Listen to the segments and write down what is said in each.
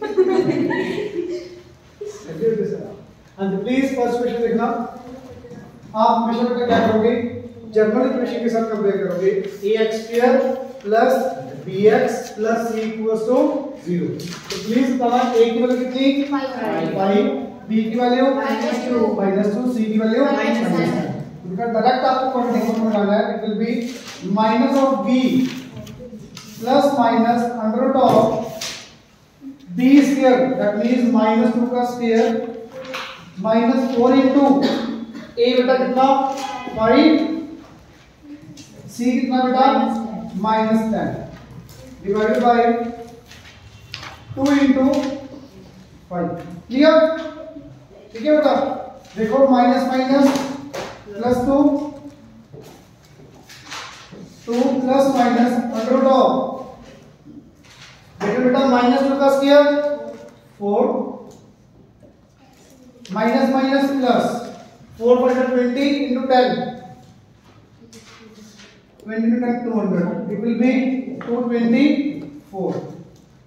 Please first question देखना। आप हमेशा बेटा क्या करोगे, जनरल इक्वेशन के साथ कंपेयर करोगे। ax² plus bx plus c equals to 0। तो प्लीज बताना a की वैल्यू कितनी 5, b की वैल्यू -2, c की वैल्यू -10। बिकॉज़ डायरेक्ट आपको क्वाड्रेटिक में लगाना है। It will be minus of b plus minus under root of b square, that means -2 का स्क्वायर -4 इनटू a बेटा कितना 5, c कितना बेटा -10 डिवाइडेड बाय 2 इनटू 5। क्लियर? ठीक है बेटा, देखो minus minus plus 2 plus minus under root of, देखो बेटा -2 का स्क्वायर 4 माइनस माइनस प्लस 4 पर 20 into 10, 20 into 10 200, it will be 224।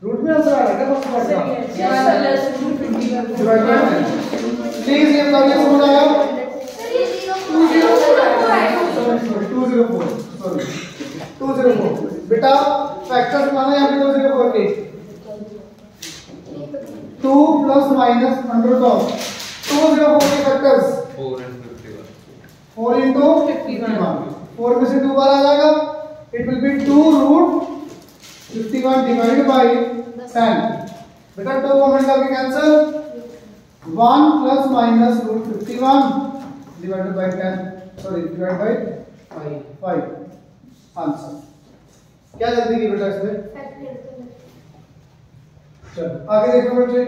Root में आंसर आ रहा है क्या फर्स्ट पार्ट का? प्लीज ये बताइए समझ आया? 204 बेटा फैक्टर्स बनाना है यहाँ पे 204 के। 2 plus minus under root of 204 के फैक्टर्स 4 into 51, 4 में से 2 बार आ जाएगा। It will be 2 root 51 divided by 10। बेटा 2 कमेंट करके cancel, 1 plus minus root 51 divided by 10, sorry divide by 5 answer. क्या जल्दी की बेटा इसमें? चलो आगे देखो बच्चे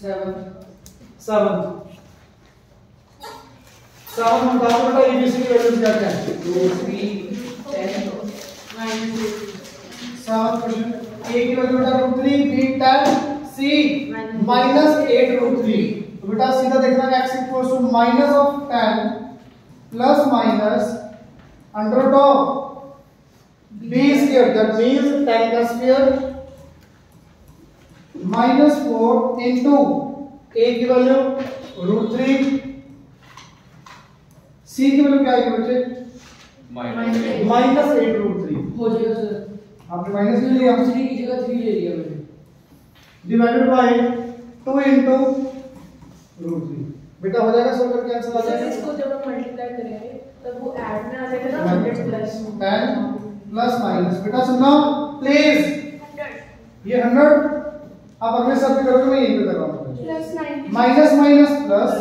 7 हम बताओ बेटा एबीसी की वैल्यूज क्या क्या है? 2 3 10 7 क्वेश्चन। a की वैल्यू बेटा √3, b 10, c -8 √3। तो बेटा सीधा देखना x equals to minus of 10 plus minus under root of b square, that means 10 का स्क्वायर -4 इनटू a की वैल्यू √3, c की वैल्यू क्या आएगी बच्चे? -8 √3 हो जाएगा सर। आपने माइनस ले लिया, 3 की जगह 3 ले लिया मैंने, डिवाइडेड बाय 2 इनटू √3। बेटा हो जाएगा, सॉल्व करके आंसर आ जाएगा। इसको जब हम मल्टीप्लाई करेंगे तब वो ऐड में आ जाएगा ना 100 प्लस 10 प्लस माइनस। बेटा सुनना प्लीज, 100 ये 100 आप अगले सब पे करोगे, मैं यहीं पे कर रहा हूं। Plus 90 minus minus plus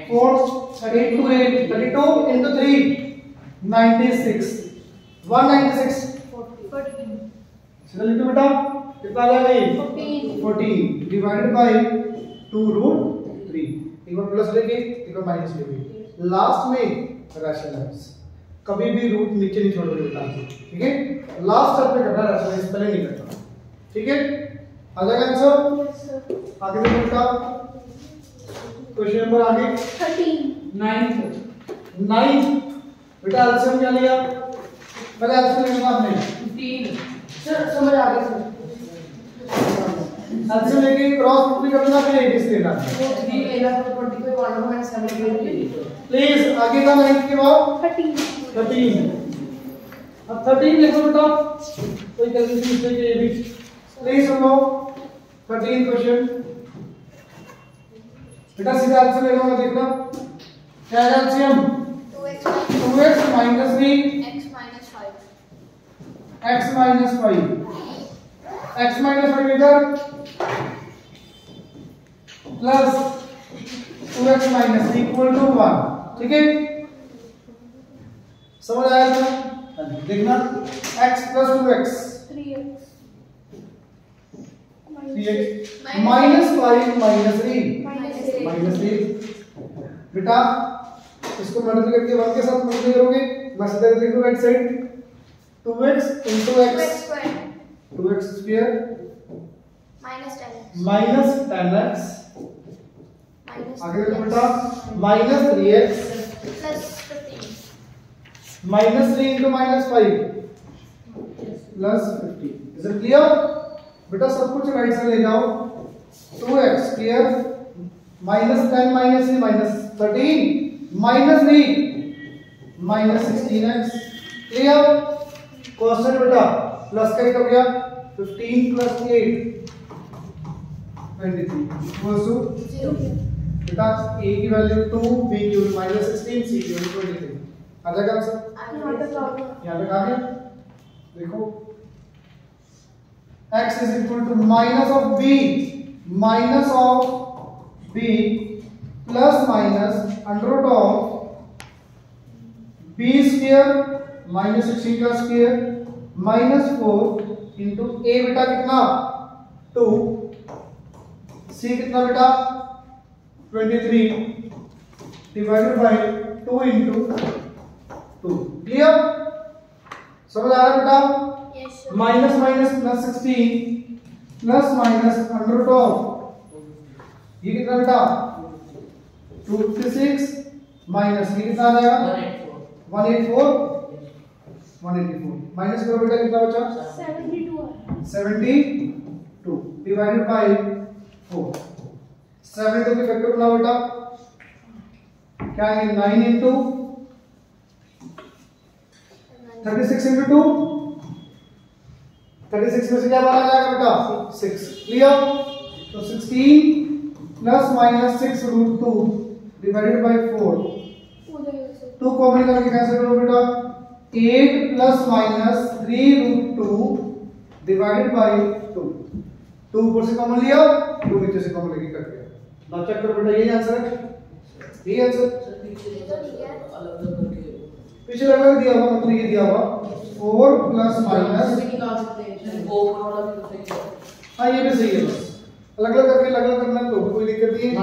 4 32 8 32 into 3 96 196 14 सीधा लिखो बेटा, कितना आ जाएगा ये 14 डिवाइडेड बाय 2 √3। एक बार प्लस लेके एक बार माइनस लेके, लास्ट में रैशनलाइज। कभी भी रूट नीचे नहीं छोड़ोगे बेटा, ठीक है? लास्ट स्टेप पे करना रैशनलाइज, पहले नहीं करना, ठीक है? आ जाएगा आंसर। आगे देखो बेटा, क्वेश्चन नंबर आगे 9 बेटा एलसीएम क्या लिया? पहले एलसीएम लेना आपने 15 सर, समझ आ गया सर। एलसीएम लेके क्रॉस मल्टीप्लाई करना, फिर एबीसी लेना। वो 3 लेना तो 25 1 7 ले लीजिए। प्लीज आगे का 9 के बाद 13। अब 13 देखो बेटा, कोई गलती से मिस्टेक है ये भी, प्लीज सुनो। 13 क्वेश्चन बेटा सीधा एलसीएम ले लो, देखना क्या है LCM? 2x minus 3 x minus 5 x minus 5 x minus 5 इधर plus 2x minus 3 equal to 1, ठीक है? समझ आया था? देखना x plus 2x 3x 3x minus 5 minus 3 minus 3। बेटा इसको मल्टीप्लाई करके 1 के साथ मल्टीप्लाई करोगे, मैं सीधा लिख दूं right side 2x into x 2x square minus 10x आगे देखो बेटा minus 3x plus 15 minus 3 into minus 5 plus 50। Is it clear? बेटा सब कुछ राइट से ले जाओ, 2x square minus 10 minus 3 minus 13 minus 3 minus 16x clear. Question बेटा प्लस का हो गया 15 plus 8 23 equals to 0 बेटा a की वैल्यू 2 b की minus 16 c की वैल्यू 23 आ जाएगा आंसर। यहाँ तक आ गया। देखो x is equal to minus of b plus minus under root of b square minus 16 का स्क्वायर minus 4 into a बेटा कितना 2 c कितना बेटा 23 divided by 2 into 2 क्लियर। समझ आ रहा है बेटा। Minus minus plus 16 plus minus under root of ये कितना बेटा 256 माइनस ये कितना आ जाएगा 184 माइनस करो बेटा कितना बचा 72 डिवाइडेड बाय 4 72 के फैक्टर बनाओ बेटा क्या है 9 into 36 into 2 36 में से क्या बाहर आ जाएगा बेटा 6 क्लियर। तो 16 plus minus 6 root 2 divided by 4 2 common करके कैसे करो बेटा 8 plus minus 3 root 2 divided by 2 2 ऊपर से कॉमन लिया 2 नीचे से कॉमन लेके कट गया। ना चेक करो बेटा यही आंसर है। यही आंसर पीछे लगा दिया हुआ मतलब ये दिया हुआ 4 प्लस माइनस हाँ ये भी सही है बस अलग अलग करके अलग अलग करना तो कोई दिक्कत नहीं है।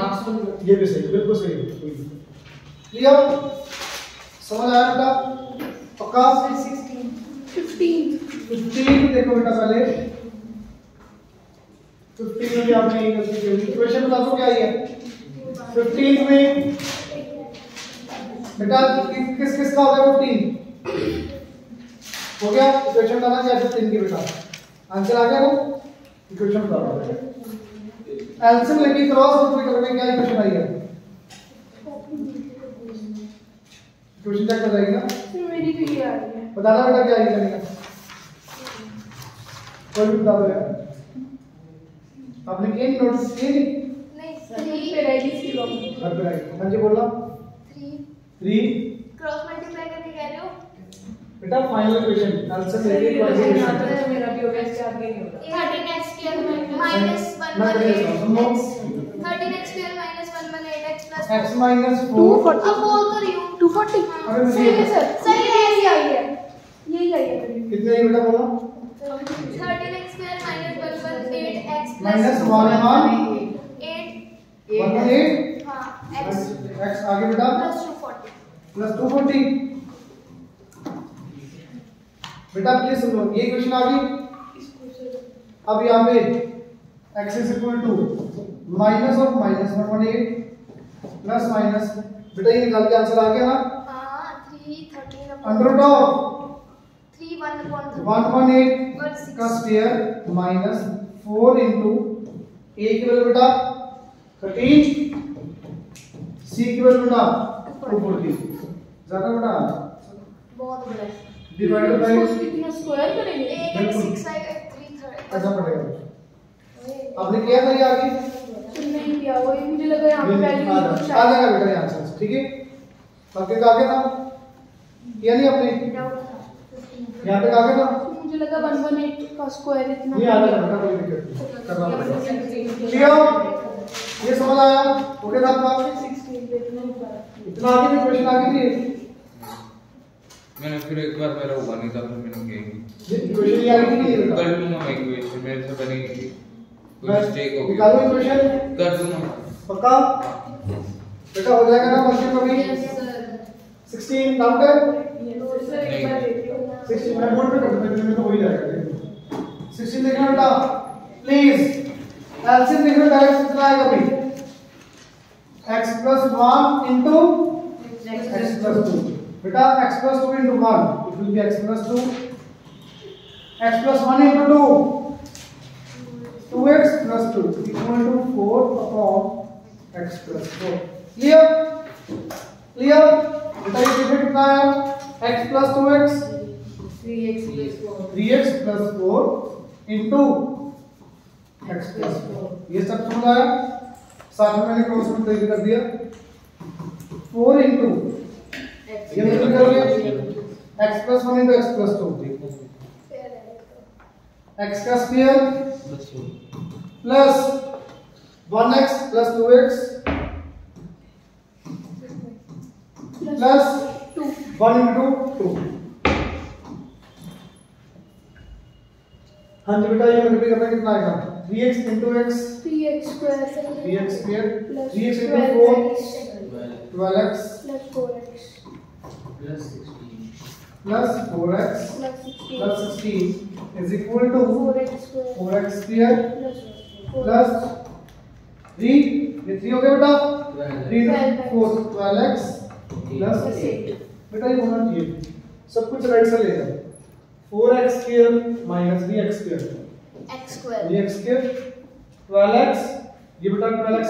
ये भी सही बिल्कुल सही है क्लियर। समझ आया बेटा पक्का 15 देखो बेटा पहले 15 में भी आपने ये गलती की इक्वेशन बता दो क्या है 15 में बेटा किस किस का होगा 15 हो गया इक्वेशन बनाना क्या 15 की बेटा आंसर आ गया ना इक्वेशन बता दो एलसीएम लेके क्रॉस मल्टीप्लाई करने क्या इक्वेशन आई है इक्वेशन चेक कर जाएगी ना मेरी तो ये आ रही है बताना बेटा क्या आई करेगा कोई भी बता दो यार आपने क्या नोटिस किए नहीं पे रहेगी इसकी लॉग घर पे रहेगी हाँ जी बोला 3 क्रॉस मल्टीप्लाई करके कह रहे हो बेटा फाइनल इक्वेशन आंसर लेके मेरा भी हो गया इसके आगे नहीं होगा 13x square minus 118x 13x square minus 118x plus x minus 4 अब बोल तो रही हूँ 240 सही है सर सही है यही आई है कितने ये बेटा बोला 13x square minus 118x plus minus 118 हाँ x आगे बेटा plus 240 प्लस 240 बेटा प्लीज सुन लो ये क्वेश्चन आ गई। अब यहाँ पे x is equal to minus of minus 118 plus minus बेटा ये निकाल के आंसर आ गया ना हाँ 313 अंडर रूट ऑफ 118 का स्क्वायर माइनस 4 into a की वैल्यू बेटा 13 c की वैल्यू बेटा 240 ज्यादा बेटा बहुत बड़ा डिवाइडेड बाय कितना स्क्वायर करेंगे 8 6 ऐसा पड़ेगा आपने किया था ये आगे नहीं किया वो मुझे लगा यहां पे वैल्यू आ जाएगा बेटा ये आंसर ठीक है बाकी का आगे था या नहीं अपने यहां तक आगे था मुझे लगा 118 का स्क्वायर इतना नहीं आ जाएगा बेटा कोई दिक्कत नहीं करना पड़ेगा क्लियर ये समझ आया ओके था आपका इतना आगे भी क्वेश्चन आगे भी मैंने फिर एक बार मेरा हुआ नहीं था फिर मैंने किया इक्वेशन ये आगे नहीं है कर दूंगा मैं इक्वेशन मेरे से बनेगी कोई मिस्टेक हो गई निकालो इक्वेशन कर दूंगा पक्का बेटा हो जाएगा ना बच्चे को भी 16 डाउट है 16 मैं बोर्ड पे कर दूंगा में तो हो ही जाएगा 16 देखना बेटा प्लीज एलसीएम देखना डायरेक्ट कितना आएगा भाई x plus 1 into x plus 2 बेटा x plus 2 into 1 it will be x plus 2 x plus 1 into 2 2x plus 2 equal to 4 upon x plus 4. Clear? Clear? बेटा ये कितना है? x plus 2x 3x plus 4 3x plus 4 into x plus 4. ये सब समझ आया? साथ में मैंने क्रॉस मल्टीप्लाई कर दिया 4 into ये मल्टीप्लाई करोगे x plus 1 into x plus 2 x का square plus 1x plus 2x plus 1 into 2. हाँ जी बेटा ये मल्टीप्लाई करना कितना आएगा 3x into x 3x square 3x square plus 3x into 4 12x plus 4x plus 16 plus 4x plus 16 plus 16 is equal to 4x square 4x square plus plus 3 ये 3 हो गया बेटा 3 4 12x plus 8 बेटा ये होना चाहिए सब कुछ राइट से ले जाओ 4x square minus 3x square x square 3x square 12x ये बेटा 12x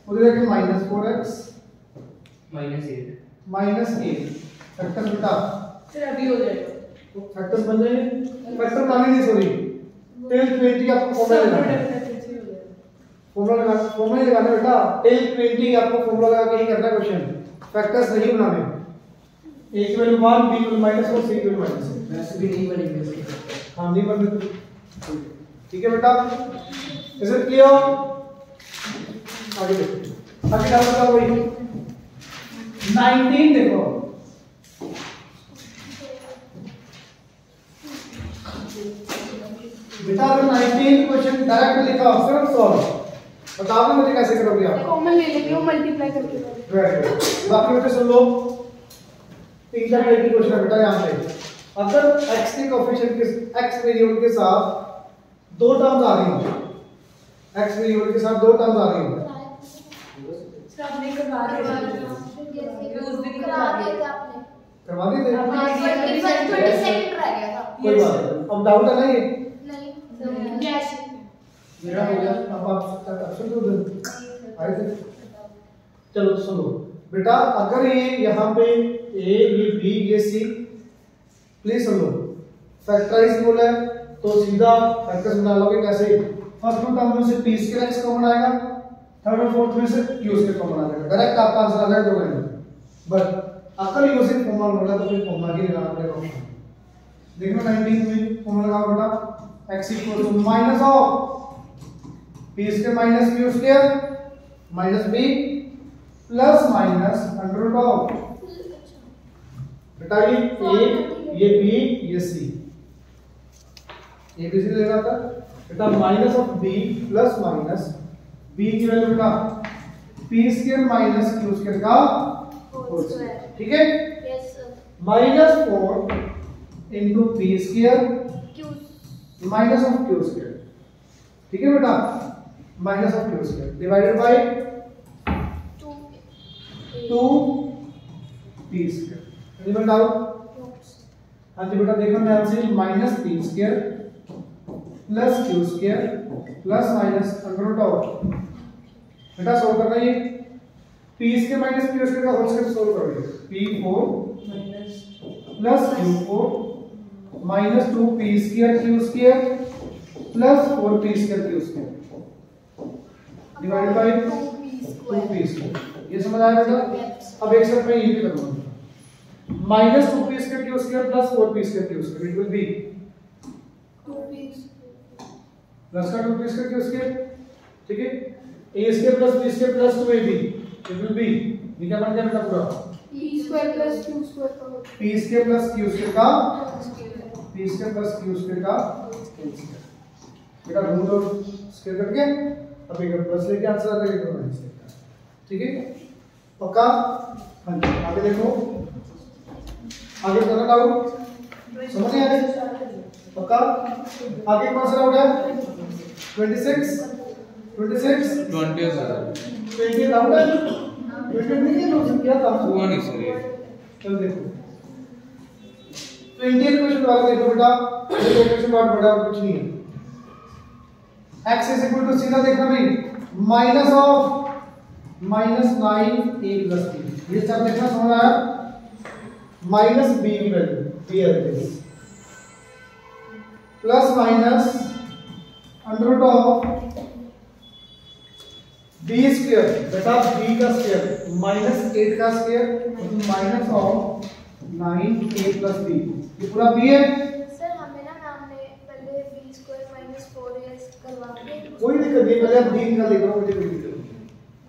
उधर देखिए minus 4x minus 8 फैक्टर बेटा फिर अभी हो जाएगा फैक्टर्स बन जाएंगे फैक्टर बनाने नहीं सॉरी टेल 20 आपको फॉर्मूला लगाना बेटा टेल 20 आपको फॉर्मूला लगा के ही करना है क्वेश्चन फैक्टर्स नहीं बनाने a की वैल्यू 1 b की वैल्यू माइनस और c की वैल्यू माइनस वैसे भी नहीं बनेंगे उसके हाँ नहीं बन ठीक है बेटा इज इट क्लियर आगे देखो आगे डाल दो वही 19 देखो बेटा अगर 19 क्वेश्चन डायरेक्ट लिखा हो सिर्फ सॉल्व बताओ मुझे कैसे करोगे आप कॉमन ले लेती हूं मल्टीप्लाई करके वेरी गुड बाकी बच्चे सुन लो 3-4 टाइप की क्वेश्चन है बेटा यहां पे अगर x के कोएफिशिएंट के x वेरिएबल के साथ दो टर्म्स आ रही हो x वेरिएबल के साथ दो टर्म्स आ रही हो सब नहीं करवा रहे करवा दी थे कोई Yes. बात नहीं अब डाउट है ना ये मेरा हो गया अब आप ऑप्शन दो दे आए थे चलो सुनो बेटा अगर ये यहाँ पे a ये b ये c प्लीज सुन लो फैक्टराइज बोला है तो सीधा फैक्टर्स बना लोगे कैसे फर्स्ट टर्म में से p स्क्वायर x कॉमन आएगा थर्ड और फोर्थ में से q स्क्वायर कॉमन आ जाएगा डायरेक्ट आपका आंसर आ जाएगा दो लाइन बट अगर यूजिंग फॉर्मूला बोला तो फिर फॉर्मूला ही लगाना पड़ेगा ऑप्शन देखो 19 में फॉर्मूला लगाओ बेटा x equal to minus of p square minus q square minus b plus minus under root of बेटा ये b ये c a b c लेना था बेटा minus of b plus minus b की वैल्यू बेटा p square minus q square का whole square ठीक है yes sir minus 4 into p square q minus of q square ठीक है बेटा minus of q square divided by 2 p square any doubt हां जी बेटा देखो ध्यान से minus p square plus q square plus minus under root of बेटा सोल्व करना है ये p square minus q square का होल स्क्वायर सोल्व करोगे p4 plus q4 minus 2p square q square plus 4p square q square divided bye 2p square ये समझ आया बेटा अब एक साथ मैं ये भी करूंगा minus 2p square q square plus 4p square q square it will be plus का 2p स्क्वायर q स्क्वायर ठीक है a square plus b square plus 2ab it will be ये क्या बन गया बेटा पूरा p square plus q square का whole p square plus q square का p square plus q square का बेटा रूट और स्क्वायर करके अब एक प्लस लेके आंसर आ जाएगा माइनस लेके ठीक है पक्का हां जी आगे देखो आगे करना डाउट समझ नहीं आ रही पक्का आगे कौन सा डाउट है 26 20 सर 20 डाउट है 20 नहीं है तो क्या था हुआ नहीं सर ये चल देखो 20 क्वेश्चन वाला देखो बेटा ये क्वेश्चन बहुत बड़ा और कुछ नहीं है x इज इक्वल टू सीधा देखना भाई minus of -9a plus b। ये सब देखना समझ आया। माइनस b की value here plus minus under root of b square बेटा b का स्क्वायर माइनस 8 का square minus of 9a plus b। ये पूरा b है। सर हमें ना नाम में पहले b स्क्वायर माइनस 4a करवा के कोई दिक्कत नहीं, पहले आप b निकाल लेगा, मुझे कोई दिक्कत नहीं,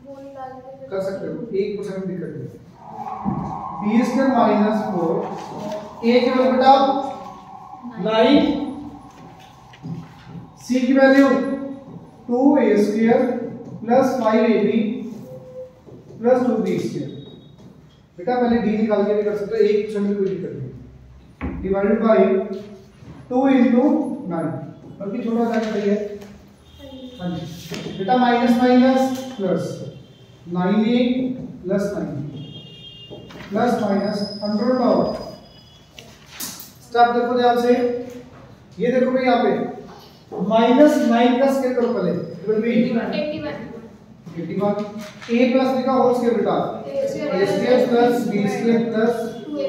वो निकाल के कर सकते हो, 1% दिक्कत नहीं। b स्क्वायर माइनस 4 a की वैल्यू बेटा 9 c की value 2a square plus 5ab plus 2b square. बेटा पहले d निकाल के भी कर सकते हो, 1% में कोई दिक्कत नहीं। डिवाइडेड बाय 2 into 9 बल्कि छोटा जाना चाहिए। हाँ जी बेटा minus minus plus 9a plus 9 plus minus under root of step देखो ध्यान से, ये देखो भाई यहाँ पे माइनस 9 का स्क्वायर करो पहले, it will B 81 a plus b का होल स्क्वायर बेटा a square plus b square plus 2a।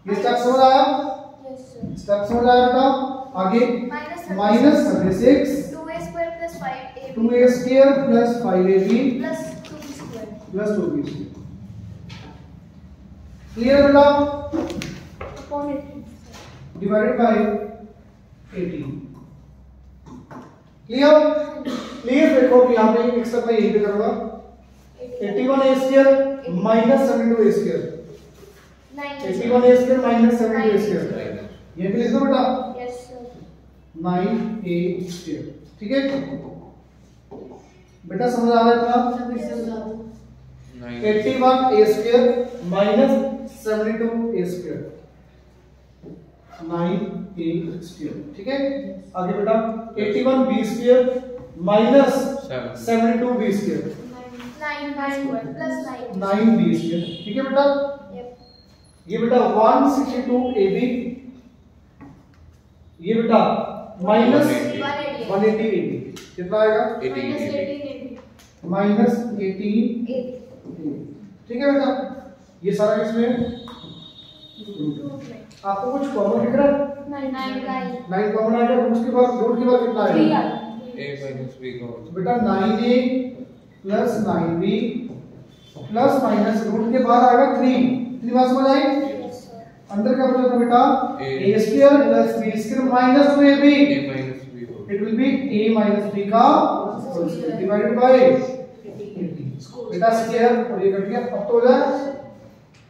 ये स्टेप समझ आया? स्टेप समझ आया बेटा? आगे minus 36 2a square plus 5ab 2a square plus 5ab plus 2b square plus 2b square. Clear बेटा? Upon 80 divided by 18। Clear? Clear देखो यहाँ पे एक स्टेप मैं यही पे करूंगा 81a square minus 72a square 81a square minus 72a square ये भी लिख दो बेटा यस सर 9a स्क्वायर। ठीक है बेटा समझ आ रहा है इतना? 81a square minus 72a square 9a square. ठीक है आगे बेटा 81b square minus 72b square 9 plus 9 9b square. ठीक है बेटा? ये बेटा 162ab ये बेटा माइनस 180ab कितना आएगा? माइनस 18 ठीक है बेटा? ये सारा इसमें आपको कुछ कॉमन दिख रहा है? 9 कॉमन आएगा, रूट के बाद कितना आएगा? a minus b का बेटा 9a plus 9b plus minus root के बाद आएगा 3 बात समझ आई? अंदर क्या बचा था बेटा? a square plus b square minus 2ab a minus b होगा। It will B a minus b का होल स्क्वायर डिवाइडेड बाय 18 बेटा स्क्वायर और ये कट गया, अब तो हो जाए।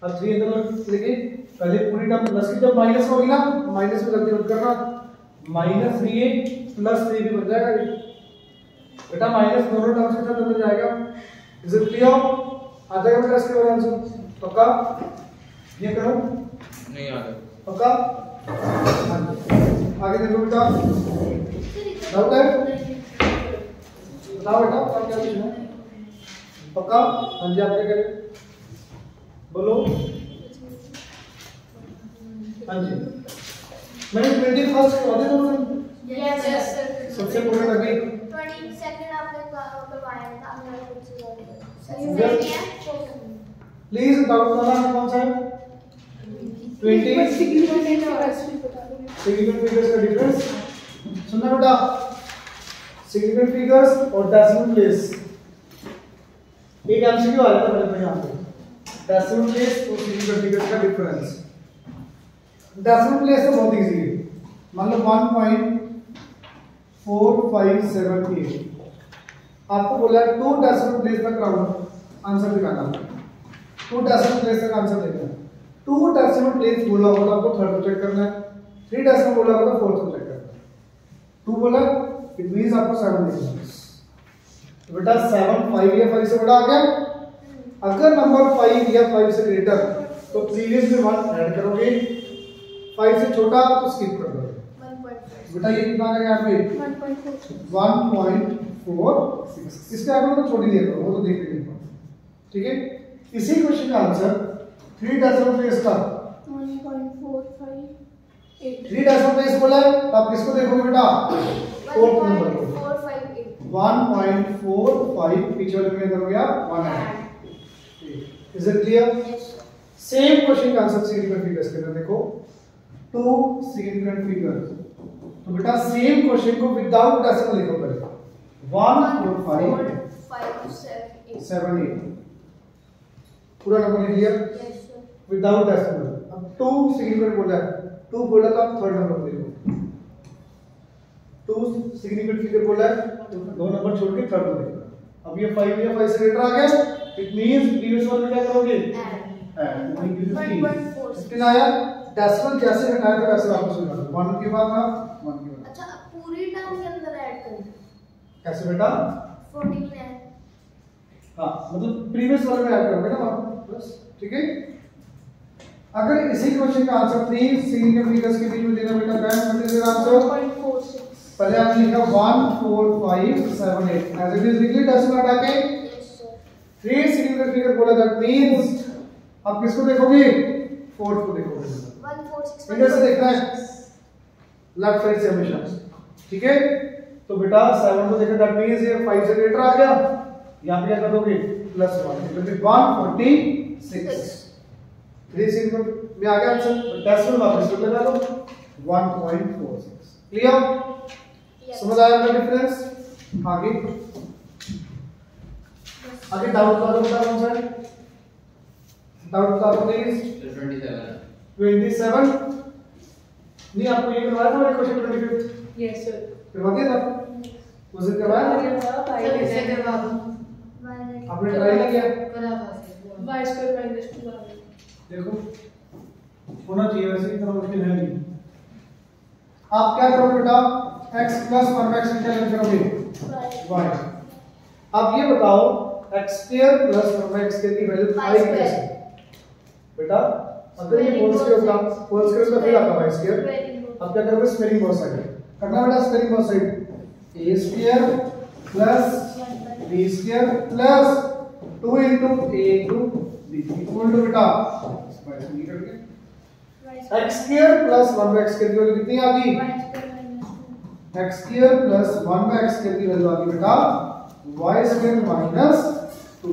अब 3 अंदर लेके पहले पूरी टर्म प्लस की जब माइनस होगी ना, माइनस में गलती मत करना, माइनस 3a प्लस 3b बन जाएगा बेटा, माइनस दोनों टर्म के साथ अंदर जाएगा। Is it clear? आ जाएगा बेटा इसके बाद आंसर पक्का? ये करो नहीं आ रहा पक्का? आगे देखो बेटा, डाउट है? बताओ बेटा क्या क्या पूछना है? पक्का? हाँ जी आप क्या करें बोलो। हाँ जी मैंने 21 करवा दिया तुमने? यस सर सबसे पूरे लगे 22 आपने करवाया था, हमने खुद से सही Yes. नहीं है। प्लीज डाउट वाला कौन सा है? 20 सिग्निफिकेंट फिगर्स का डिफरेंस सुनना बेटा, सिग्निफिकेंट फिगर्स और डेसिमल प्लेस। एक एमसीक्यू आ रहा था पहले यहाँ पे, डेसिमल प्लेस और सिग्निफिकेंट फिगर्स का डिफरेंस। डेसिमल प्लेस तो बहुत इजी है, मान लो 1.4578 आपको बोला है 2 डेसिमल प्लेस तक राउंड आंसर दिखाना, 2 डेसिमल प्लेस तक आंसर देना है। 2 डेसिमल प्लेस बोला होगा तो आपको थर्ड को चेक करना है, 3 डेसिमल बोला होगा तो फोर्थ को चेक करना है। 2 बोला इट मींस आपको 7 देखना है। तो बेटा 7 5 या 5 से बड़ा आ गया। अगर नंबर 5 या 5 से ग्रेटर तो प्रीवियस में 1 ऐड करोगे, 5 से छोटा तो स्किप कर दोगे। 1.4 बेटा ये कितना आ गया यहाँ पे? 1.46। इसके आगे तो छोड़ ही दिया करो, वो तो देख लेंगे। ठीक है इसी क्वेश्चन का आंसर 3 डेसिमल प्लेस का 1.458 3 डेसिमल प्लेस बोला है तो आप किसको देखोगे बेटा? फोर्थ नंबर को 1.458 1.45 पीछे वाले में कितना हो गया 1 is it clear yes sir same question का आंसर सिग्निफिकेंट फिगर्स के अंदर देखो टू सिग्निफिकेंट फिगर्स तो बेटा सेम क्वेश्चन को विदाउट डेसिमल लिखो पहले 14578 पूरा नंबर लिख लिया yes sir विदाउट डेसिमल अब टू सिग्निफिकेंट बोला है टू बोला तो आप थर्ड नंबर लिखो टू सिग्निफिकेंट फिगर बोला है तो दो नंबर छोड़ के थर्ड नंबर लिखो अब ये 5 या 5 से लेटर आ गया इट मींस प्रीवियस वन में क्या करोगे and 1.46 आया डेसिमल जैसे हटाया था वैसे वापस हो जाता 1 के बाद ना 1 के बाद अच्छा अब पूरी टर्म के अंदर ऐड कर कैसे बेटा 14 है हाँ मतलब प्रीवियस वाले में ऐड करोगे ना बस ठीक है अगर इसी क्वेश्चन का आंसर 3 सिग्निफिकेंट फिगर्स के बीच में देना बेटा क्या है मतलब आंसर 1.46 पहले आपने लिखा 14578 एज इट इज लिख लिया डेसिमल हटा के yes sir 3 सिग्निफिकेंट फिगर बोला दैट मींस आप किसको देखोगे फोर्थ को देखोगे 146 इधर से देखना है लेफ्ट साइड से हमेशा ठीक है तो बेटा 7 को देखो दैट मींस ये 5 से लेटर आ गया यहां पे क्या कर दोगे +1 तो फिर 146 3 सिग्निफिकेंट में आ गया आंसर डेसिमल वापस कर लगा लो 1.46 क्लियर yes समझ आया ना डिफरेंस आगे आगे डाउट का बेटा कौन सा है डाउट का प्लीज 27 नहीं आपको ये करवाया था क्वेश्चन 25 यस सर करवा दिया था उस दिन करवाया सर इसे करवा दो आपने ट्राई नहीं किया करा था सर y स्क्वायर माइनस 2 आ गया देखो होना चाहिए वैसे इतना मुश्किल है नहीं आप क्या करोगे बेटा x + 1x में क्या करोगे y अब ये बताओ x² + 1x की वैल्यू 5 कैसे बेटा अगर ये होल स्क्वायर होगा होल स्क्वायर का फिर आता है स्क्वायर अब क्या करोगे स्क्वायरिंग बोथ साइड करना बेटा squaring both side a square plus b square plus 2 a into b equal to बेटा स्क्वायर से निकल गया x स्क्वायर प्लस 1x की वैल्यू कितनी आ गई x स्क्वायर प्लस 1x की वैल्यू आ गई बेटा y स्क्वायर माइनस 2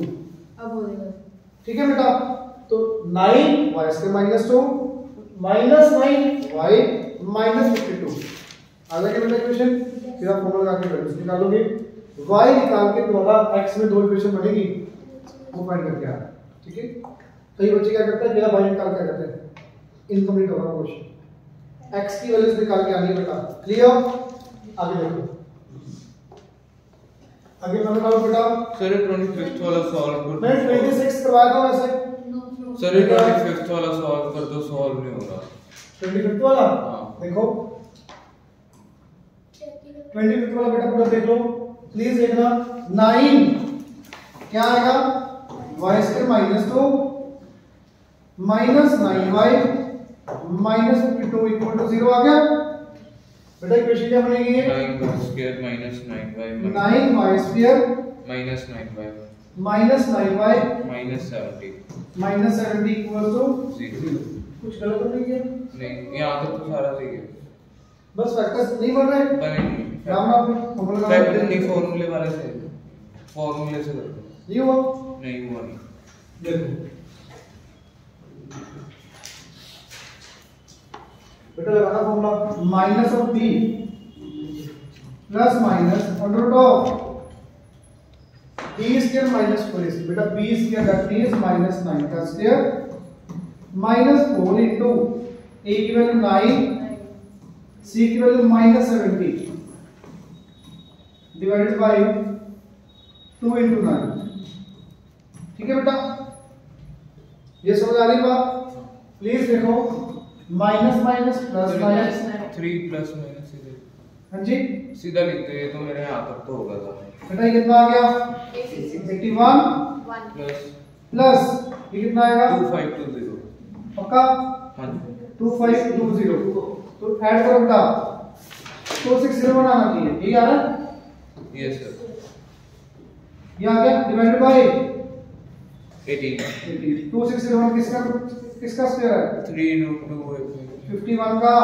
अब हो जाएगा ठीक है बेटा तो 9 y square minus 2 minus 9 y minus 52 आ गया बेटा इक्वेशन फिर आप फॉर्मूला लगा के वैल्यूज निकालोगे y निकाल के द्वारा x में दो इक्वेशन बनेगी वो फाइंड करके आ ठीक है कई बच्चे क्या करते हैं मेरा y निकाल के करते हैं इनकम्प्लीट होगा क्वेश्चन x की वैल्यूज निकाल के आनी है बेटा क्लियर आगे देखो आगे मैं बताऊं बेटा सर 25th वाला सॉल्व कर मैं 26 करवाया था वैसे सर 25th वाला सॉल्व कर दो सॉल्व नहीं हो रहा 25th वाला हाँ। देखो 25th वाला बेटा पूरा देख लो प्लीज देखना 9 क्या आएगा y square minus 2 minus 9y minus 52 equal to 0 आ गया बेटा इक्वेशन क्या बनेगी 9y square minus 9y 9y square minus 9y minus 9y minus 70 minus 70 equal to 0 कुछ गलत तो नहीं किया नहीं यहाँ तक तो सारा सही है बस फैक्टर्स नहीं बन रहे बने राम राम फॉर्मूला फैक्टर नहीं फॉर्मूले वाले से फॉर्मूले से कर दो ये हुआ नहीं हुआ नहीं देखो बेटा लगाना formula minus of b plus minus under root of b square minus 4ac बेटा b square that is minus 9 का स्क्वायर माइनस 4 इनटू a की वैल्यू 9 c की value minus 70 divided by 2 into 9 ठीक है बेटा ये समझ आ रही बात प्लीज देखो minus minus plus minus 3 plus minus सीधे हाँ जी सीधा लिखते हैं तो मेरे यहाँ तक तो होगा था बेटा ये कितना आ गया 81 प्लस प्लस ये कितना आएगा 2520 पक्का हाँ जी 2520 तो ऐड करो बेटा 2601 आना चाहिए ठीक है ना यस सर ये आ गया डिवाइडेड बाय 18 2601 किसका किसका स्क्वायर है 3 √2 51 का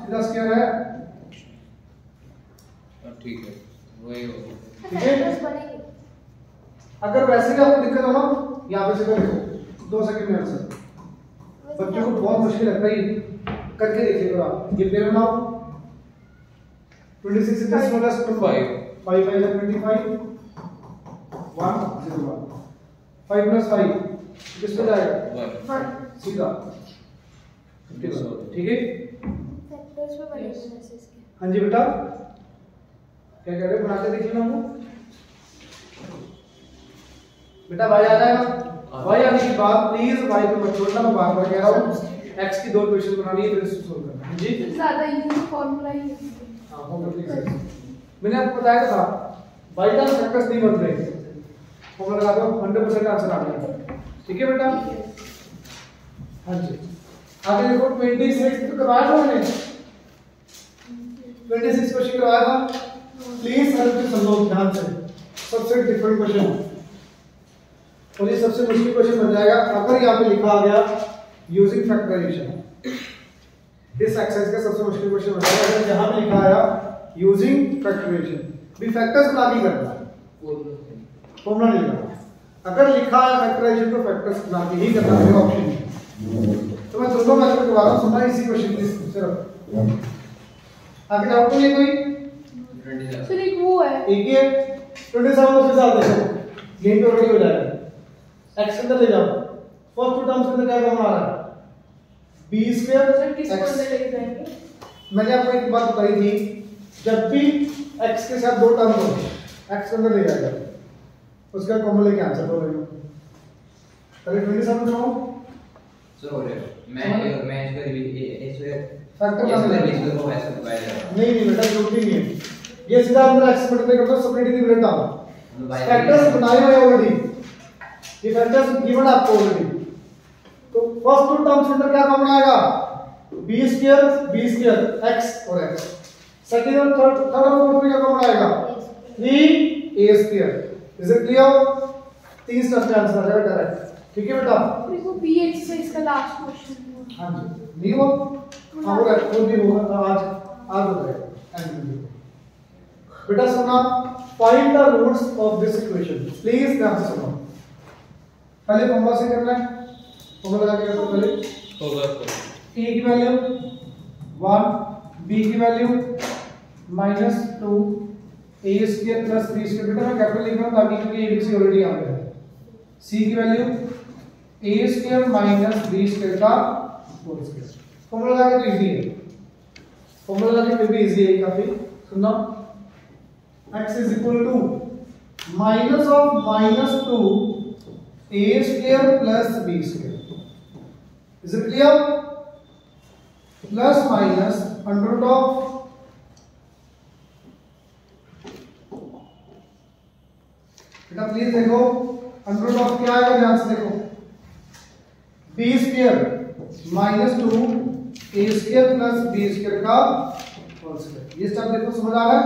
सीधा स्क्वायर है ठीक है वही होगा। ठीक है? फैक्टर्स बढ़ेंगे। अगर वैसे भी आपको दिक्कत हो ना, यहाँ पे सीधा लिखो 2 सेकंड में आंसर। बच्चों को बहुत मुश्किल लगता है, करके देखिए आप। ये पेड़ बनाओ 26 is this minus 2 5 5 is 25 1 0 1 5 plus 5 किस पे जाएगा 1 सीधा। ठीक है फैक्टर्स पे बढ़ेंगे वैसे इसके। हाँ जी बेटा क्या कह रहे हो, बना के देखिए ना वो बेटा। वाई आ जाएगा। वाई आने के बाद प्लीज वाई को मत छोड़ना, मैं बार बार कह रहा हूँ। एक्स की 2 इक्वेशन बनानी है फिर इसको सोल्व करना है जी। ज्यादा इजी फार्मूला ही है। हां होगा। मैंने आपको बताया था बाई का फैक्टर्स नहीं बन रहे, फॉर्मूला लगा दो 100% आंसर आ गया। ठीक है बेटा। हाँ जी आगे देखो 26 तो करवाया था मैंने, 26 क्वेश्चन करवाया था। प्लीज सर के समझो ध्यान से, सबसे डिफरेंट क्वेश्चन और ये सबसे मुश्किल क्वेश्चन बन जाएगा अगर यहाँ पे लिखा आ गया यूजिंग फैक्टराइजेशन। इस एक्सरसाइज का सबसे मुश्किल क्वेश्चन बन जाएगा अगर यहाँ पे लिखा आया यूजिंग फैक्टराइजेशन। भी फैक्टर्स बना के करना है, फॉर्मूला नहीं लिखना। अगर लिखा है फैक्टराइजेशन तो फैक्टर्स बना के ही करना है, ऑप्शन है। तो मैं दोनों मैथड दोबारा सुनना इसी क्वेश्चन की सिर्फ। आगे डाउट तो नहीं कोई? सर एक वो है एक ही है 27 उसके साथ देखो यही पे ऑलरेडी हो जाएगा। x के अंदर ले जाओ, फर्स्ट टर्म्स के अंदर क्या कॉमन आ रहा है b स्क्वायर सर किसको अंदर लेके जाएंगे? मैंने आपको एक बात बताई थी, जब भी x के साथ 2 टर्म हो x के अंदर ले जाएगा, उसका कॉमन लेके आंसर दो लेना। पहले 27 बनाओ सर मैं इसको फैक्टर का इसको ऐसे बताया नहीं बेटा जरूरत नहीं है, ये सीधा अंदर x मल्टीप्लाई कर दो, सेपरेट डिफरेंट डालो। फैक्टर्स बनाए हुए ऑलरेडी, ये फैक्टर्स गिवन आपको ऑलरेडी। तो फर्स्ट 2 टर्म्स के अंदर क्या कॉमन आएगा b स्क्वायर x और x। सेकंड और थर्ड और फोर्थ में क्या कॉमन आएगा 3a square. Is it clear? 3 step का आंसर आ जाएगा डायरेक्ट। ठीक है बेटा। फिर वो बी एक्सरसाइज का लास्ट क्वेश्चन है। हां जी नहीं हो हाँ वो भी होगा आज हो जाएगा एंड में। बेटा सुना, find the roots of this equation. Please ध्यान से सुनो, पहले फॉर्मूला से करना है। फॉर्मूला लगा के करो पहले। होगा सर a की वैल्यू 1, b की value -2 a square plus b square. बेटा मैं कैपिटल लिख रहा हूं ताकि क्योंकि a b c ऑलरेडी आ गया है। c की value a square minus b square का होल स्क्वायर। फॉर्मूला लगा के तो इजी है, फॉर्मूला लगा के फिर भी इजी है काफी। सुनना, x is equal to minus of -2 a square plus b square. Is it clear? Plus minus under root of बेटा प्लीज देखो अंडर रूट ऑफ क्या आएगा, ध्यान से देखो b square -2 a square plus b square का होल स्क्वायर। ये step देखो समझ आ रहा है?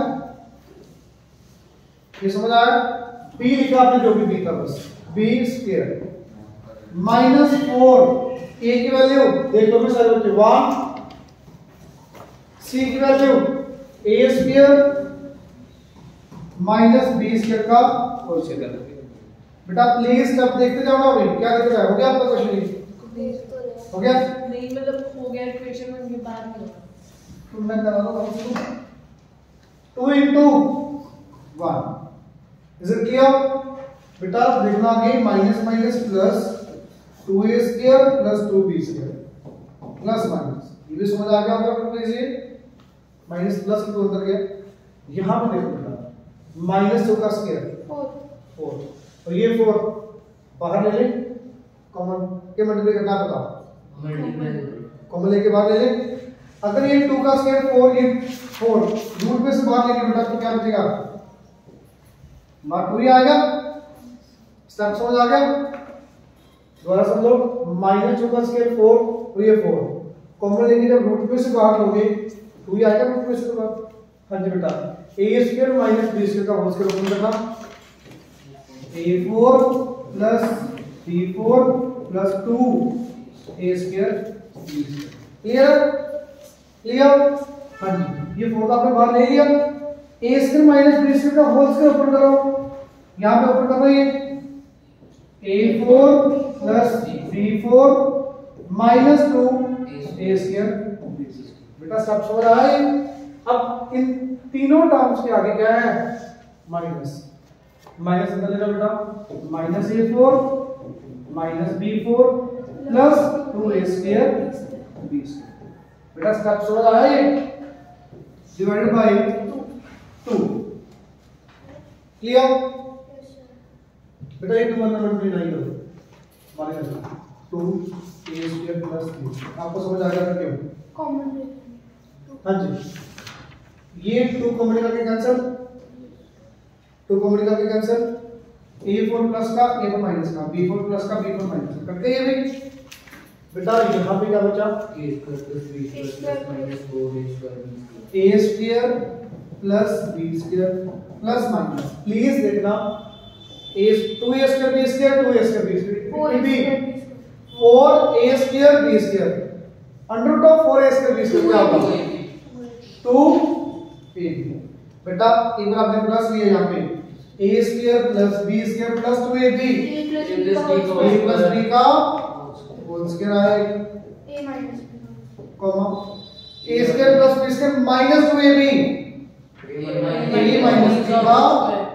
ये समझ आया? b लिखा आपने जो भी b था बस b स्क्वायर -4 a की वैल्यू देख लो भी सारे बच्चे 1, c की value a square minus b square का होल स्क्वायर। बेटा प्लीज स्टेप देखते जाओ ना, अभी क्या देखते जाओ। हो गया आपका क्वेश्चन? हो गया? नहीं मतलब हो गया इक्वेशन में उनके बाद में होगा। तो मैं करा दो 2 into 1। Is it clear? बेटा देखना आगे minus minus plus 2a square plus 2b square plus minus. ये भी समझ आ गया होगा प्लीज? ये माइनस प्लस तो अंदर गया। यहां पे देखो बेटा -2 का स्क्वायर 4 और ये 4 बाहर ले ले, कॉमन के मल्टीप्लाई करना बताओ, कॉमन लेके बाहर ले ले। अगर ये 2 का स्क्वायर 4 ये 4 रूट में से बाहर लेके बेटा तो क्या बचेगा? मार 2 ही आएगा। स्टेप समझ आ गया? दोबारा समझो, -2 का स्क्वायर 4 और ये 4 कॉमन लेके जब रूट में से बाहर लोगे 2 ही आएगा रूट में से बाहर। हां जी बेटा a square minus b square का होल स्क्वायर ओपन करना, a4 plus b4 plus 2 a square b square. Clear? Clear? हां जी ये 4 का आपने बाहर ले लिया, ए स्क्वायर माइनस बी स्क्वायर का होल स्क्वायर ऊपर करो, यहाँ पे ऊपर करो ये a4 plus b4 minus 2 a square b square. बेटा सब समझ रहा है? अब इन तीनों टर्म्स के आगे क्या है? माइनस। माइनस अंदर ले जाओ बेटा, minus a4 minus b4 plus 2a square b square. बेटा स्टेप समझ रहा है? Divided by 2। क्लियर? बेटा ये 2 अंदर मल्टीप्लाई नहीं करो, minus 2a square plus b। आपको समझ आ गया क्यों? कॉमन। हाँ जी, ये 2 कॉमन करके कैंसिल, 2 कॉमन करके कैंसिल, a4 प्लस का a4 माइनस का, b4 प्लस का b4 माइनस का करते हैं भाई। बेटा यहाँ पे क्या बचा? a square plus b square plus minus 4a square a square plus b square plus minus, please देखना a 2a square b square 2a square b square it will be 4a square b square under root of 4a square b square क्या होगा? 2ab। बेटा एक बार आपने plus लिया यहाँ पे a square plus b square plus 2ab, a plus b का whole square आएगा a minus b comma a square plus b square minus 2ab, a minus b का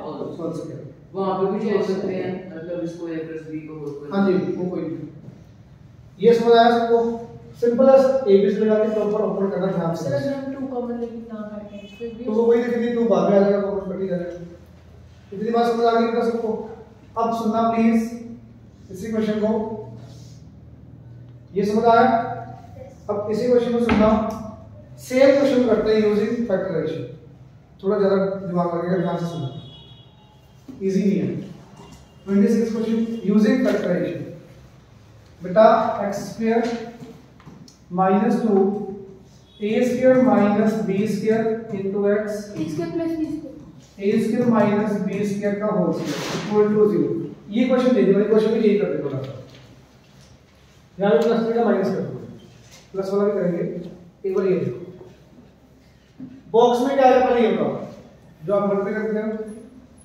होल स्क्वायर। वहां पे भी जोड़ सकते हैं, मतलब इसको a प्लस b को होल स्क्वायर। हाँ जी वो कोई नहीं। ये समझ आया सबको? सिंपल है, a b से लगा के प्रॉपर ओपन करना ध्यान से। सर हम 2 कॉमन लेकिन ना करके फिर भी तो वो वही लिख दी, तू बाद में आ जाएगा, कॉमन कर ही जाएगा। इतनी बात समझ आ गई बेटा सबको? अब सुनना प्लीज इसी क्वेश्चन को, ये समझ आया? अब इसी क्वेश्चन को सुनना, सेम क्वेश्चन करते हैं यूजिंग फैक्टराइजेशन। थोड़ा ज्यादा दिमाग लगेगा, ध्यान से सुनना, इजी नहीं है। 26 क्वेश्चन यूजिंग फैक्टराइजेशन। बेटा x square minus 2 a square minus b square into x a square plus b square a square minus b square का होल स्क्वायर इक्वल टू 0। ये क्वेश्चन दे दिया, क्वेश्चन भी यही करते थोड़ा सा, यहां पे प्लस का माइनस कर दो, प्लस वाला भी करेंगे। एक बार ये देखो बॉक्स में क्या है, पहले ये बताओ जो आप मल्टीप्लाई करते हो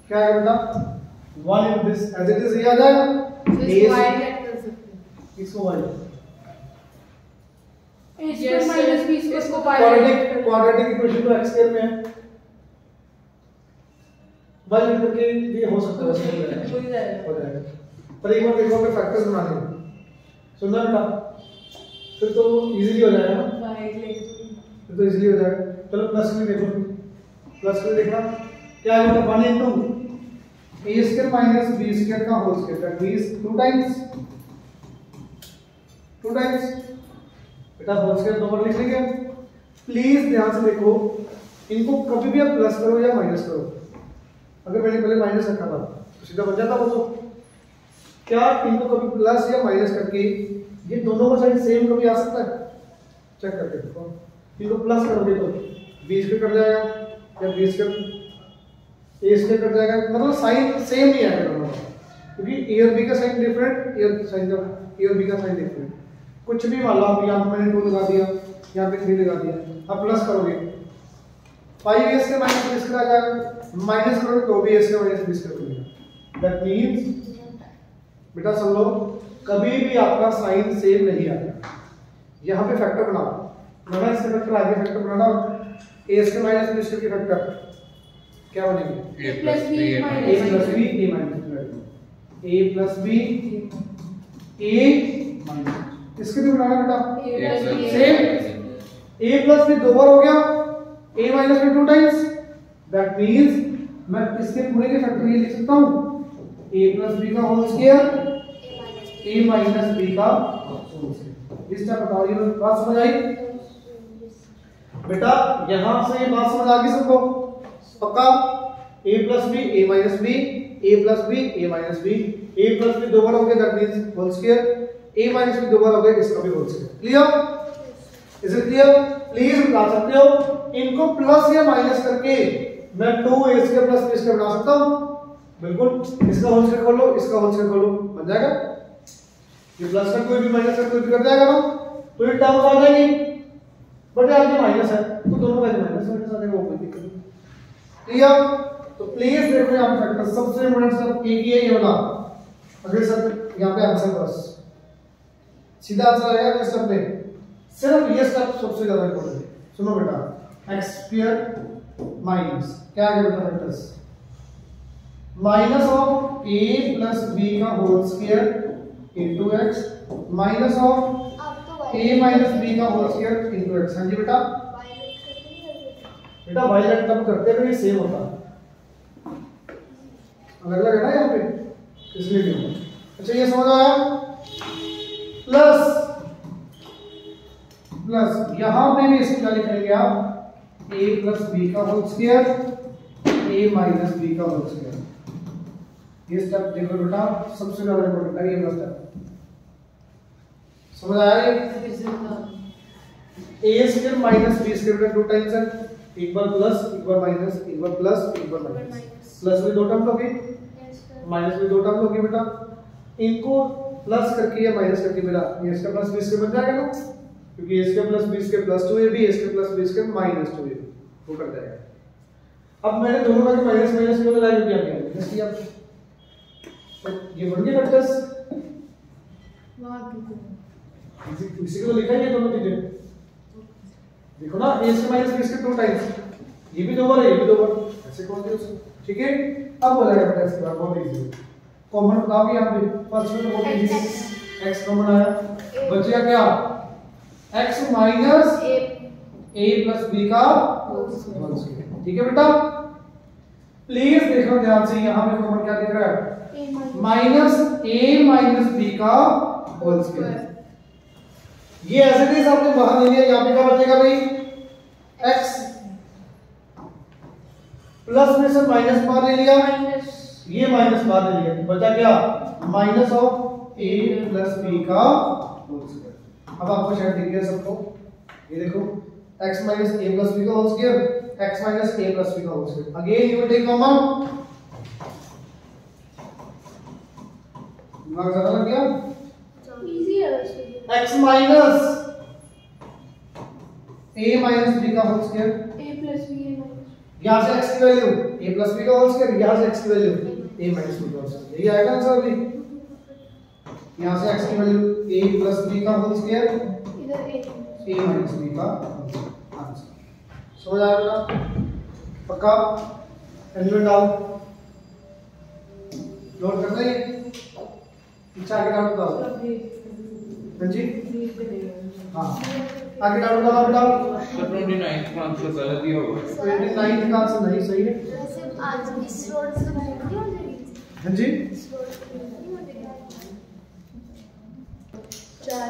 क्या है बेटा? 1 into this as it is, ये आ जाएगा इसको y लेट कर सकते हैं, इसको y a square minus b square इसको y क्वाड्रेटिक इक्वेशन तो x स्क्वायर में है, y लिख करके ये हो सकता है, हो ही जाएगा। हो जाएगा। पर एक बार देखो कि फैक्टर्स बना दें, सुनना बेटा, फिर तो इजीली हो जाएगा ना, y लेके फिर तो इजीली हो जाएगा। चलो प्लस में देखो, प्लस में देखना क्या है बेटा? 1 into a square minus b square का whole square, that means 2 times बेटा होल स्क्वायर 2 बार लिख लेंगे। प्लीज ध्यान से देखो, इनको कभी भी आप प्लस करो या माइनस करो, अगर मैंने पहले माइनस रखा था तो सीधा बन जाता वो, तो क्या इनको कभी प्लस या माइनस करके ये दोनों का साइन सेम कभी आ सकता है? चेक करके देखो, इनको प्लस करोगे तो b स्क्वायर कट जाएगा या b square a square cut जाएगा, मतलब साइन सेम नहीं आएगा दोनों का, क्योंकि a और b का साइन डिफरेंट, a और b का साइन डिफरेंट। कुछ भी मान लो आप, यहाँ पे मैंने 2 लगा दिया, यहाँ पे 3 लगा दिया, अब प्लस करोगे 5a square minus b square आ जाएगा, माइनस करोगे तो भी a square minus b square बनेगा। दैट मींस बेटा सुन लो, कभी भी आपका साइन सेम नहीं आएगा। यहाँ पे फैक्टर बनाओ, बना इसके फैक्टर आगे factor banana, a square minus b square के फैक्टर क्या बनेंगे? a plus b a minus plus b a minus b, a plus b a minus, इसके भी बनाना बेटा सेम, a प्लस b 2 बार हो गया, a minus b 2 times, that means मैं इसके पूरे के फैक्टर ये लिख सकता हूँ a प्लस b का whole square a minus b का होल स्क्वायर। इस तरह बताओ, ये बात समझ आई बेटा? यहां से ये बात समझ आ गई सबको पक्का? a plus b a minus b, a plus b a minus b, a plus b 2 बार हो गया, that means whole square, a minus b 2 बार हो गया, इसका भी whole square. Clear? Is it clear? Please बता सकते हो इनको प्लस या माइनस करके मैं 2a square plus b square बना सकता हूं? बिल्कुल, इसका होल स्क्वायर कर लो, इसका होल स्क्वायर कर लो, बन जाएगा। ये प्लस का कोई भी माइनस का कोई भी कर जाएगा ना, तो ये टर्म्स आ जाएगी। बट यार ये माइनस है तो दोनों का माइनस आ जाएगा, वो कोई दिक्कत नहीं। क्लियर? तो प्लीज देखो यहाँ पे फैक्टर सबसे इंपॉर्टेंट स्टेप एक ही है ये वाला। अगले स्टेप यहाँ पे आंसर बस सीधा आंसर आएगा इस स्टेप में। सिर्फ ये स्टेप सबसे ज्यादा इंपॉर्टेंट है। सुनो बेटा, x स्क्वायर माइनस क्या है बेटा factors, minus of a plus b का whole square into x minus of a minus b का होल स्क्वायर इनटू x। हां जी बेटा, बेटा वायलेट तब करते हैं ये सेम होता है, अलग अलग है ना यहाँ पे इसलिए नहीं होता। अच्छा ये समझ आया? प्लस प्लस यहाँ पे भी इसको क्या लिखेंगे आप, a प्लस बी का whole square a minus B का होल स्क्वायर। ये स्टेप देखो बेटा सबसे ज्यादा इंपॉर्टेंट है ये वाला स्टेप। समझ आया ये? a square minus b square का 2 टाइम्स है, एक बार प्लस एक बार माइनस, एक बार प्लस एक बार माइनस। प्लस में 2 टर्म होगी, माइनस में 2 टर्म होगी बेटा। इनको प्लस करके या माइनस करके मेरा ये इसका प्लस b स्क्वायर बन जाएगा ना, क्योंकि a square plus b square plus 2ab, a square plus b square minus 2ab वो कर जाएगा। अब मैंने दोनों का माइनस माइनस की वैल्यू क्या किया, माइनस किया, तो ये बन गए वेक्टर्स। इसी को तो लिखा है ये दोनों चीजें, देखो ना a से माइनस b स्क्वायर 2 टाइम्स, ये भी 2 बार है ये भी 2 बार, ऐसे कौन सी उसको ठीक है। अब हो जाएगा बेटा इसके बाद बहुत इजी कॉमन बताओ कि यहाँ पे फर्स्ट में बहुत इजी x कॉमन आया, बचेगा क्या x minus a plus b का होल स्क्वायर। ठीक है बेटा, प्लीज देखो ध्यान से, यहाँ पे कॉमन क्या दिख रहा है, माइनस a माइनस b का होल स्क्वायर। ये ऐसे ही आपने बाहर ले लिया, यहाँ पे क्या बचेगा भाई, x प्लस में से माइनस बाहर ले लिया, ये माइनस बाहर ले लिया, बचा क्या minus of a plus b का होल स्क्वायर। अब आपको शायद दिख गया सबको, ये देखो x minus a plus b का whole square, x minus a plus b का whole square. Again you will take common, दिमाग ज्यादा लग गया, इजी है वैसे। x minus a minus b का whole square, a plus b है माइनस, यहाँ से x की वैल्यू a प्लस b का होल स्क्वायर, यहाँ से x की वैल्यू a माइनस b का होल स्क्वायर, यही आएगा आंसर अभी। यहाँ से x की वैल्यू a प्लस b का होल स्क्वायर, इधर a माइनस b का आंसर। समझ आया बेटा? पक्का? एलिमेंट डाउट नोट करना है, पीछे आगे डाउट बताओ। हाँ जी हाँ आगे डाउट बताओ बेटा। तो 29 का आंसर गलत ही होगा। 29 का आंसर नहीं सही है। वैसे आज इस रोड से नहीं हो जाएगी, हाँ जी इस रोड से नहीं हो जाएगी। 4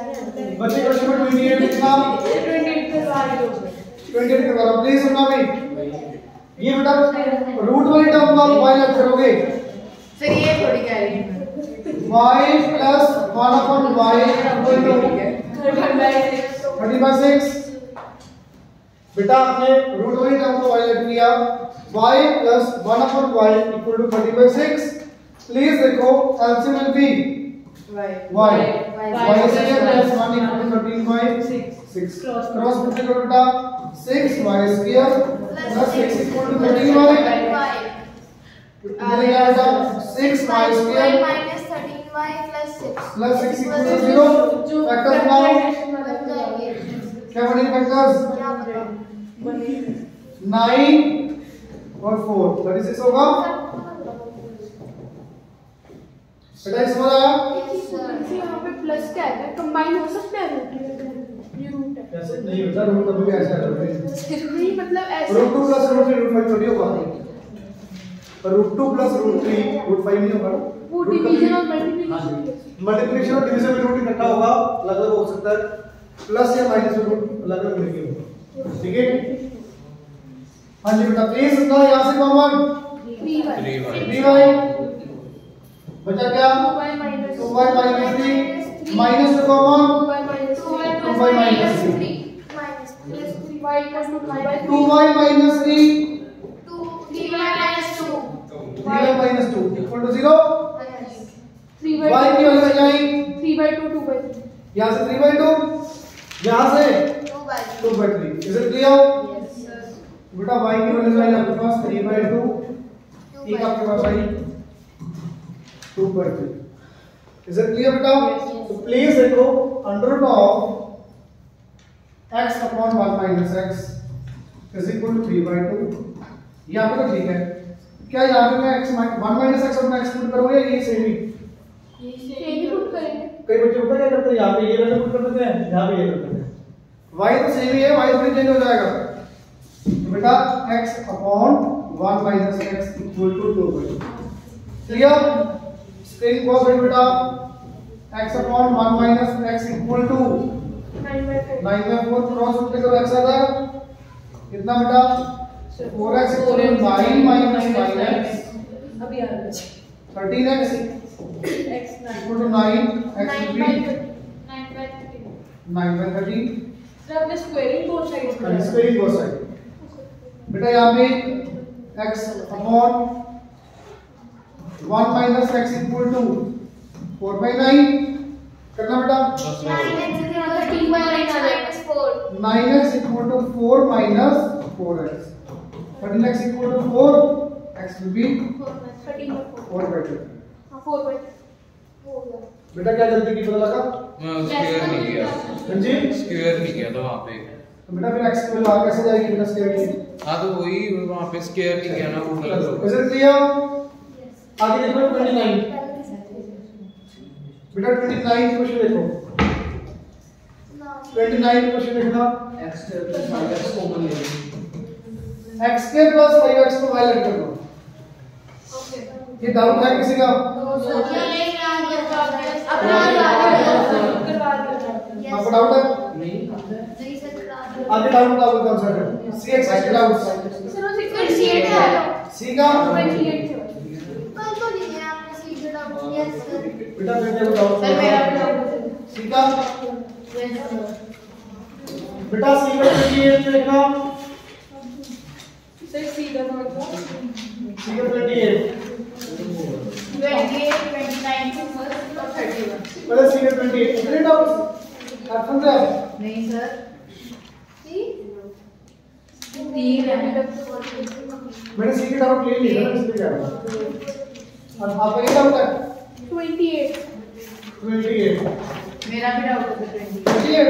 बच्चे क्वेश्चन नंबर 28 लिखना, 28 करवा लो प्लीज। सुनना भाई, ये बेटा रूट वाली टर्म का y लग करोगे, सर ये थोड़ी कह रही है y plus 1 upon y equal to 30/6। बेटा आपने रूट वाली टर्म को y लग लिया, y plus 1 upon y equal to 30/6। Please देखो एलसीएम विल बी y से plus 1 equal to 13/6 cross multiply करो बेटा, 6y square plus 6 equal to 13y कितने आ जाएगा 6y स्क्वायर minus 13y plus 6 plus 6 equal to 0। Factors बनाओ, बन जाएंगे। क्या बनेंगे फैक्टर्स, क्या पता 9 और 4 36 होगा। बेटा समझ आया? यहाँ पे प्लस क्या है, कंबाइन हो सकता है ये रूट है कैसे नहीं होता, रूट कभी भी ऐसा करते हैं, नहीं मतलब ऐसे रूट 2 प्लस रूट 3 रूट 5 थोड़ी होगा, पर रूट 2 प्लस रूट 3 रूट 5 नहीं होगा। वो डिवीजन और मल्टीप्लिकेशन मल्टीप्लिकेशन और डिवीजन में रूट इकट्ठा होगा, अलग अलग हो सकता है, प्लस या माइनस में रूट अलग अलग मिलेंगे होगा। ठीक है हाँ जी बेटा, प्लीज सुनना यहाँ से कॉमन 3y बचा क्या 2y minus 2y minus 3 minus two common 2y minus 2y minus 3 y equal to 2y minus 3 3y minus 2 3y minus 2 equal to 0। 3y y की वैल्यू आ जाएगी 3/2 2/3 यहाँ से 3/2, यहाँ से 2/3। 2/3। Is it clear? बेटा y की वैल्यू आई आपके पास 3/2, एक आपके पास आई 2/3। इज इट क्लियर बेटा? तो प्लीज देखो under root of x upon 1 minus x is equal to 3/2। यहाँ पे तो ठीक है, क्या यहाँ पे मैं x 1 माइनस x अपना x पुट करूँ या ये सेम ही? यही पुट करेंगे। कई बच्चे पता क्या करते हैं, यहाँ पे ये वैल्यू पुट कर देते हैं, यहाँ पे ये कर देते हैं। y तो सेम ही है, y थोड़ी चेंज हो जाएगा। तो बेटा x upon 1 minus x equal to 2/2। Clear? Screen pause करो बेटा। x upon 1 minus x equal to 9/4 cross multiply करो x आ जाएगा कितना बेटा? 4x equal to 9 minus 9x अभी आ रहा 13x है x equal to 9 x will be 9/13। Sir आपने स्क्वायरिंग बोथ साइड्स में स्क्वायरिंग बोथ साइड। बेटा यहाँ पे x upon 1 minus x equal to 4/9 करना बेटा। 9x equal to 4 minus 4x 13x equal to 4 x will be 4/2। बेटा क्या गलती की पता लगा? मैं स्क्वायर नहीं किया, हाँ जी स्क्वायर नहीं किया था वहाँ पे। तो बेटा फिर x की वैल्यू आगे कैसे जाएगी बिना स्क्वायर के? हाँ तो वही वहाँ पे स्क्वायर नहीं किया ना, वो गलत हो इज गया। It clear? आगे देखो 29। बेटा 29 क्वेश्चन देखो, 29 क्वेश्चन देखना। x के प्लस 5x को वायलेट कर दो। ये डाउट है किसी का? आपको डाउट है? आगे डाउट कौन सा है? cx के डाउट c का बेटा बेटे को डाउट c का बेटा c का ये लिखना सर सी का मतलब c का 28 28 29 फर्स्ट और 31 पहले c का 28 इतने डाउट आप समझ रहे हैं? नहीं सर तीन है मैंने c के डाउट ले लिया ना इसलिए क्या हुआ? और आपका ये डाउट है 28 मेरा भी डाउट है 28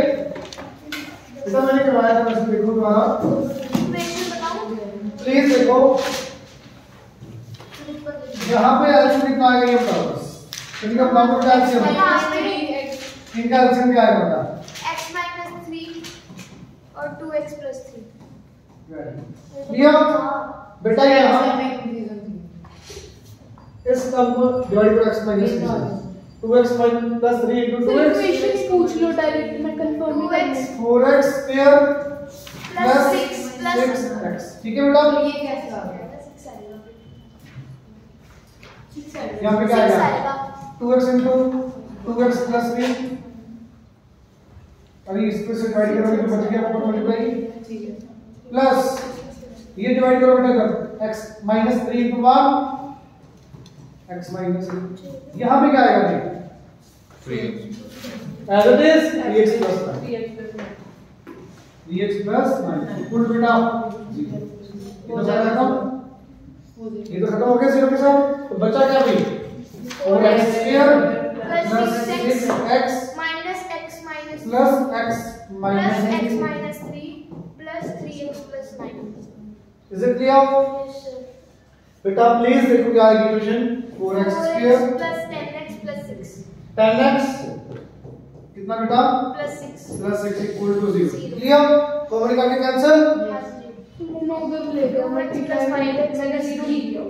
ऐसा मैंने करवाया था, वैसे देखो दोबारा प्लीज देखो यहाँ पे एलसीएम कितना आ गया ये बताओ बस। इनका प्रॉपर एलसीएम इनका एलसीएम क्या आएगा बेटा? x minus 3 और 2x plus 3 क्लियर? बेटा यहाँ इस टर्म को डिवाइड करो x minus 2x plus 3 into 2x equations पूछ लो डायरेक्ट, मैं कंफर्म ही करना है। 4x square plus 6 plus 6x ठीक है बेटा? ये कैसे आ गया यहाँ पे क्या आएगा? 2x into 2x plus 3 अभी इसको से डिवाइड करोगे तो बच गया 4 मल्टीप्लाई प्लस ये डिवाइड करो बेटा इधर x minus 3 into 1 x minus 3 यहाँ पे क्या आएगा भाई? 3x as it is dx plus 9 dx plus 9 equal बेटा 0 ये तो खत्म हो गया 0 के साथ। तो बचा क्या भाई? 4x square plus 6x minus x minus plus x minus 3 minus 3 plus 3x plus 9 is it clear? yes sir बेटा प्लीज देखो क्या आएगी equation 4x square plus 10x plus 6 10x कितना बेटा plus 6 plus 6 equal to 0 clear? Common करके cancel yes no गब ले गया मल्टीप्लाई मैंने 0 ही किया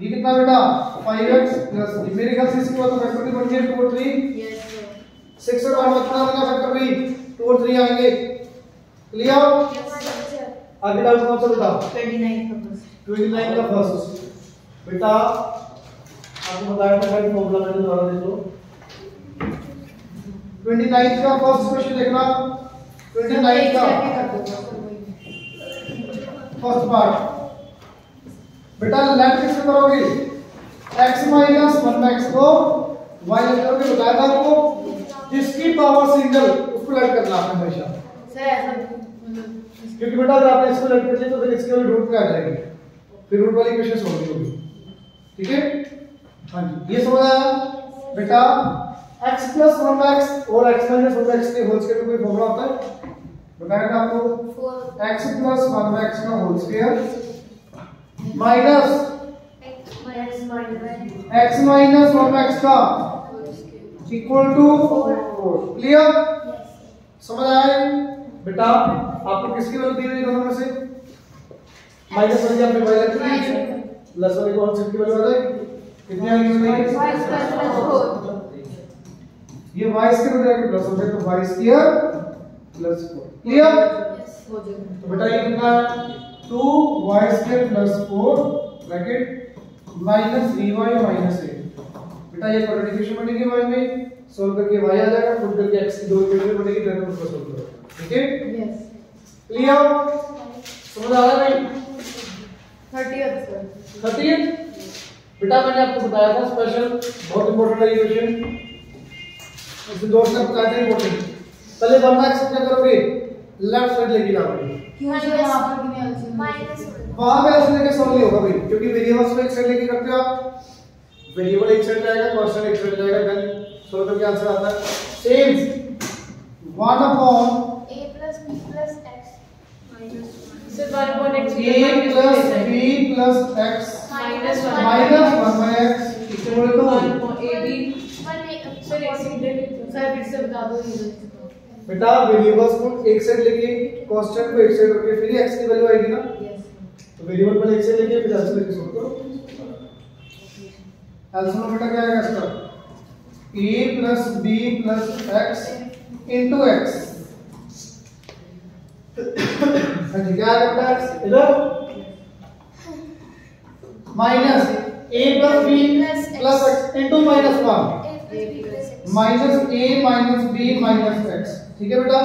ये कितना बेटा 5x प्लस मेरे ख्याल से इसके बाद तो फैक्टर बन गया 2 और 3 यस 6 और 1 कितना बनेगा फैक्टर भी 2 और 3 आएंगे क्लियर? आगे डाउट कौन सा बेटा 29 का बस 29 का फर्स्ट बेटा आपको बताया था कि फॉर्मूला मैंने दोबारा देख लो 29 का फर्स्ट क्वेश्चन देखना 29 का फर्स्ट पार्ट बेटा लेट किससे करोगे x माइनस 1x को y लेट करोगे बताया था आपको जिसकी पावर सिंगल उसको लेट करना है हमेशा सर ऐसा मतलब क्योंकि बेटा अगर आपने इसको लेट कर लिया तो फिर इसके वाले रूट पे आ जाएगी, फिर रूट वाली इक्वेशन सॉल्व नहीं होगी। ठीक है, हाँ जी, ये समझ आया बेटा। x प्लस 1x और x माइनस 1x के होल स्क्वायर का कोई फॉर्मूला होता है बताया था आपको, x प्लस 1x का whole square minus x minus 1x का इक्वल टू 4। क्लियर, समझ आया बेटा। आपको किसकी वैल्यू दी हुई दोनों में से, माइनस वाली आपने y रख ली, प्लस वाली को होल स्क्वायर की वैल्यू आ जाएगी, कितनी आ गई? ये y स्क्वायर हो जाएगा प्लस हो जाएगा तो y स्क्वायर प्लस 4। क्लियर, तो बेटा ये कितना है 2y square plus 4 bracket minus 3y minus 8। बेटा ये क्वाड्रेटिक बनेगी y में, सॉल्व करके y आ जाएगा, पुट करके x की दो इक्वेशन बनेगी, दोनों को सॉल्व करो। ठीक है, यस। क्लियर, समझ आ रहा है भाई? 30th बेटा मैंने आपको बताया था स्पेशल, बहुत इंपॉर्टेंट है ये क्वेश्चन, इसमें दो स्टेप बताए थे इंपॉर्टेंट। पहले 1x क्या करोगे, लेफ्ट साइड लेके जाओगे, क्यों से वहां पर कितने एलसीएम वहां पे ऐसे लेके सॉल्व नहीं होगा भाई, क्योंकि वेरिएबल्स को एक साइड लेके करते हो आप, वेरिएबल एक साइड जाएगा, कांस्टेंट एक साइड जाएगा, देन सॉल्व करके आंसर आता है same 1 upon a plus b plus x minus 1 से 1x a plus b plus x minus minus 1 by x equal to ab। 1 sir एक सेकंड सर फिर से बता दो ये। बेटा वेरिएबल्स को एक साइड लेके कांस्टेंट को एक साइड रख के फिर ही x की वैल्यू आएगी ना, यस। तो वेरिएबल पर एक साइड लेके फिर आंसर लेके सॉल्व करो। एलसीएम बेटा क्या आएगा इसका, a plus b plus x into x। हाँ जी, क्या आएगा बेटा इधर minus a plus b plus x into minus 1 a plus b plus x minus a minus b minus x। ठीक है बेटा,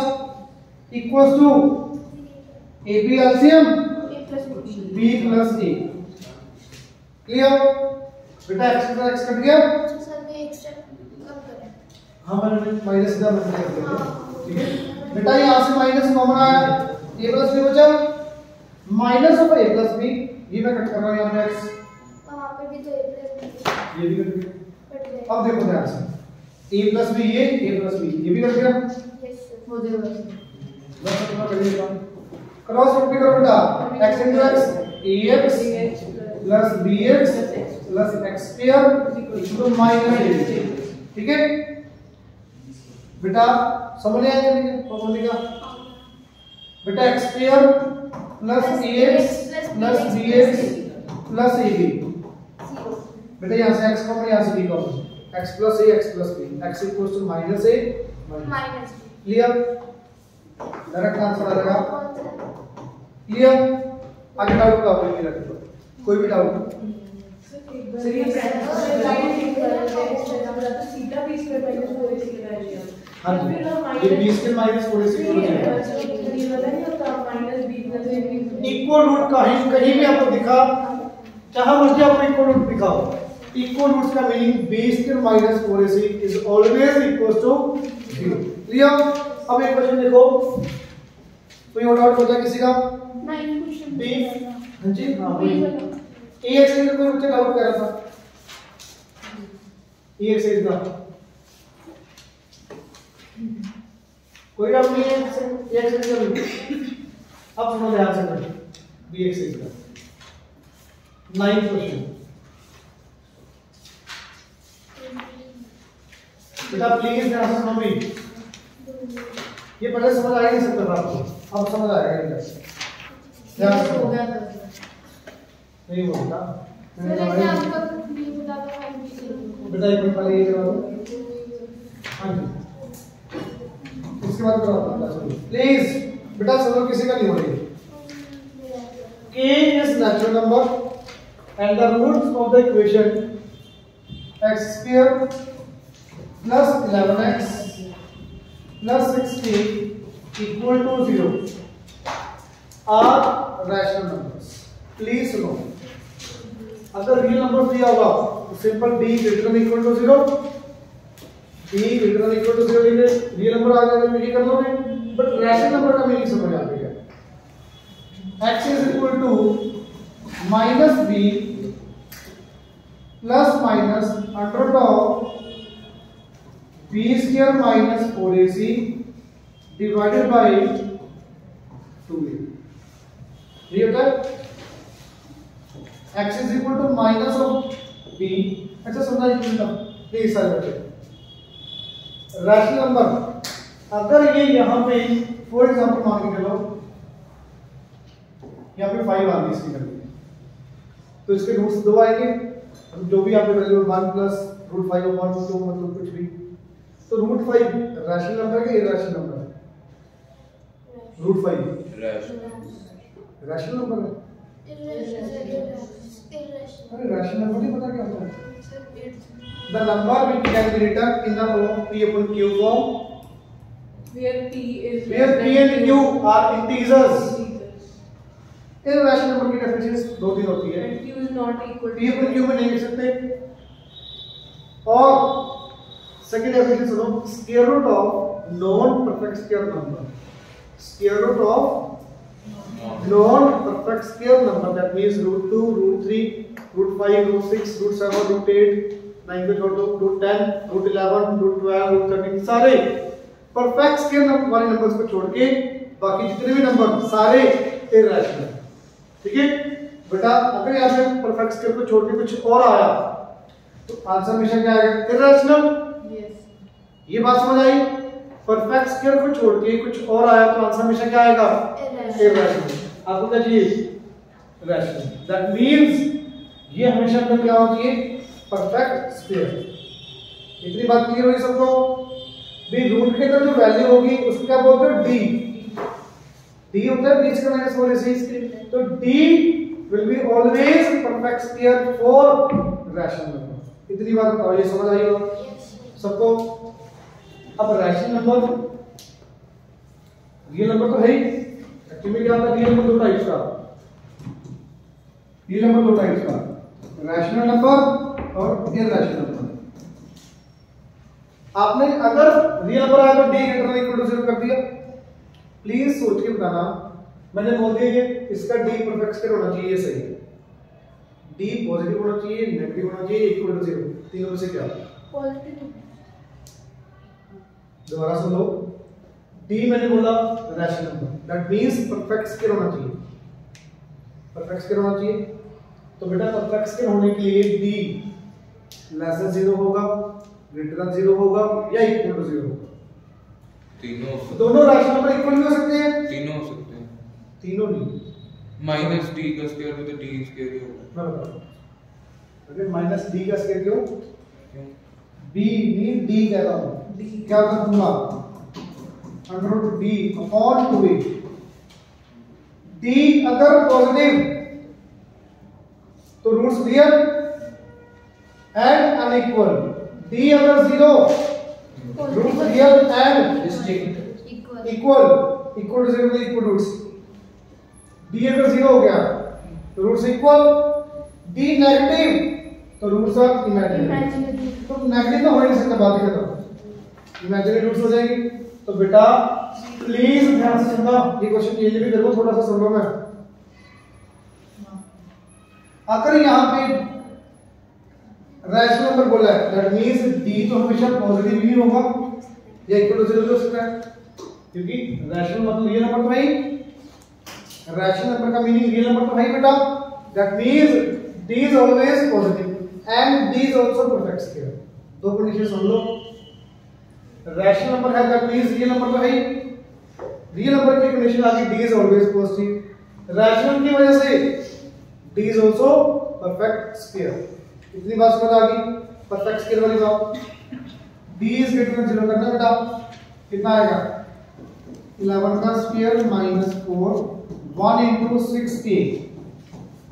equals to a b LCM a plus b b plus a। Clear बेटा, x का x cut गया, sir में एक step कम करें। हाँ मैंने माइनस का मतलब कर दिया। ठीक है बेटा, यहाँ से माइनस कॉमन आया, a प्लस b बचा, minus of a plus b, ये मैं कट कर रहा हूँ यहाँ पे x, वहां पे भी तो a plus b ये भी कट गया। कट गया। अब देखो ध्यान से, a प्लस b ये, a प्लस b ये भी कट गया, यस सर। हो जाएगा। बस इतना करिए काम, क्रॉस मल्टीप्लाई करो बेटा, x into x ax plus bx plus x square equal to minus a। ठीक है बेटा, समझ आया कि नहीं फॉर्मूले का, बेटा x square plus ax plus bx plus ab। बेटा यहाँ से x कॉमन, यहाँ से b common, x plus a x plus b, x equals to minus a minus b। Clear, direct answer आ जाएगा। कौन सा? क्लियर, आगे डाउट का ऑप्शन नहीं रखो, कोई भी डाउट। सर ये प्रैक्टिस लाइन ठीक कर रहे हैं, तो सीधा b स्क्वायर माइनस 4ac लिखा है। हाँ जी, ये b स्क्वायर माइनस 4ac हो जाएगा। ये वाला नहीं होता minus b plus ab। Equal root कहीं भी आपको दिखा, जहां मर्जी आपको इक्वल रूट दिखाओ, इक्वल रूट का meaning b square minus 4ac is always equal to 0। Clear, अब एक क्वेश्चन देखो, कोई और डाउट होता है किसी का? 9 क्वेश्चन b, हाँ जी, हाँ वही ए एक्सरसाइज का कोई बच्चा डाउट कर रहा था, ए एक्सरसाइज का कोई डाउट नहीं है, ए एक्सरसाइज का भी। अब सुनो ध्यान से पढ़िए, बी एक्सरसाइज का 9 क्वेश्चन। बेटा प्लीज ध्यान से सुनो भी, ये पहले समझ आया नहीं सकता था आपको, अब समझ आएगा इनका। ध्यान से हो सुनो, गया था नहीं बोलता सर ऐसे आपका भी बता दो 5 भी बेटा एक मिनट पहले ये करा दो। हाँ जी, इसके बाद करो प्लीज बेटा, सवाल किसी का नहीं हो रही। k is natural number and the roots of the equation x square plus 11x plus 16 equal to 0 are rational numbers। Please सुनो, अगर रियल नंबर दिया होगा तो simple b greater than equal to 0, b greater than equal to 0 लिखे, real number आ जाएगा तो ये कर लोगे, बट रैशनल नंबर का मीनिंग समझ आ गया। x is equal to minus b plus minus under root of b square minus 4ac divided by 2a। ये होता है x is equal to minus of b। अच्छा समझाइए प्लीज सारे बच्चे, रैशनल नंबर अगर ये यहाँ पे फॉर एग्जांपल मान के चलो यहाँ पे 5 आ गई इसकी वैल्यू, तो इसके रूट्स 2 आएंगे, जो भी आपके वैल्यू 1 प्लस रूट 5 अपॉन 2 मतलब कुछ भी, तो रूट 5 रैशनल नंबर है कि इरैशनल नंबर है? रूट 5 रैशनल नंबर है। अरे रैशनल नंबर नहीं पता क्या होता है? The number which can be written in the form p upon q form, where p and q are integers। Irrational number की डेफिनेशन 2-3 होती है, and q is not equal p upon q में नहीं लिख सकते। और सेकंड डेफिनेशन सुनो, square root of non perfect square number, square root of non perfect square number, that means root 2, root 3, root 5, root 6, root 7, root 8, 9 को छोड़ दो, root 10, root 11, root 12, root 13, सारे परफेक्ट स्क्वायर नंबर वाले numbers को छोड़ के बाकी जितने भी नंबर सारे इरैशनल। ठीक है बेटा, अगर यहाँ पे परफेक्ट स्क्वायर को छोड़ के कुछ और आया तो आंसर हमेशा क्या आएगा? इरैशनल। yes ये बात समझ आई? परफेक्ट स्क्वायर को छोड़ के कुछ और आया तो आंसर हमेशा क्या आएगा? इरैशनल। आपको क्या चाहिए? रैशनल। दैट मींस ये हमेशा अंदर क्या होती है? Perfect square. इतनी बात क्लियर हुई सबको? भी रूट के अंदर जो वैल्यू होगी उसको क्या बोलते हैं? डी। डी होता है बीच का माइनस 4ac, तो D will be always perfect square for rational number. इतनी बात बताओ, ये समझ आई हो सबको? अब रैशनल नंबर रियल नंबर तो है ही, एक्चुअली क्या होता है? रियल नंबर 2 टाइप्स का, रियल नंबर 2 टाइप्स का, रैशनल नंबर और इरैशनल नंबर। आपने अगर रियल नंबर आया तो D greater than equal to 0 कर दिया। प्लीज सोच के बताना, मैंने बोल दिया ये इसका डी परफेक्ट स्क्वायर होना चाहिए, ये सही है। डी पॉजिटिव होना चाहिए, नेगेटिव होना चाहिए, इक्वल टू 0, तीनों में से क्या? पॉजिटिव। दोबारा सुन लो, डी मैंने बोला rational number, that means perfect square होना चाहिए, परफेक्ट स्क्वायर होना चाहिए। तो बेटा परफेक्ट स्क्वायर होने के लिए डी लेस देन 0 होगा, ग्रेटर देन 0 होगा या इक्वल टू 0 होगा। तीनों दोनों रैशनल नंबर इक्वल भी हो सकते हैं? तीनों हो सकते हैं। तीनों नहीं। माइनस डी का स्क्वायर भी तो डी स्क्वायर ही होगा। मैं बताऊं, अगर माइनस डी का स्क्वायर क्यों? क्यों? बी मीन डी कह रहा हूं, क्या होता है पूरा under root D upon 2a। D अगर पॉजिटिव तो roots real and unequal, D अगर 0 roots real and equal, equal to 0 में इक्वल रूट्स। डी अगर 0 हो गया तो रूट्स इक्वल, डी नेगेटिव तो रूट्स आर इमेजिनरी। तो नेगेटिव तो हो नहीं सकता, बात ही खत्म, इमेजिनरी रूट्स हो जाएगी। तो बेटा प्लीज ध्यान से सुनना, ये क्वेश्चन चेंज भी करूंगा, थोड़ा सा सुन लो। मैं अगर यहां पे रैशनल नंबर बोला है, दैट मींस डी तो हमेशा पॉजिटिव ही होगा या इक्वल टू 0 हो सकता है, क्योंकि रैशनल मतलब रियल नंबर तो है ही, रैशनल नंबर का मीनिंग रियल नंबर तो है ही बेटा। That means D is always positive and D is also perfect square. दो कंडीशन सुन लो, रैशनल नंबर है दैट मींस रियल नंबर तो है ही, रियल नंबर की कंडीशन आ गई D is always positive, rational की वजह से D is also perfect square. इतनी बात समझ आ गई? परफेक्ट स्क्वायर वाली बात। डी इज ग्रेटर देन 0 करना बेटा, कितना आएगा? 11 का square minus 4 1 into 6k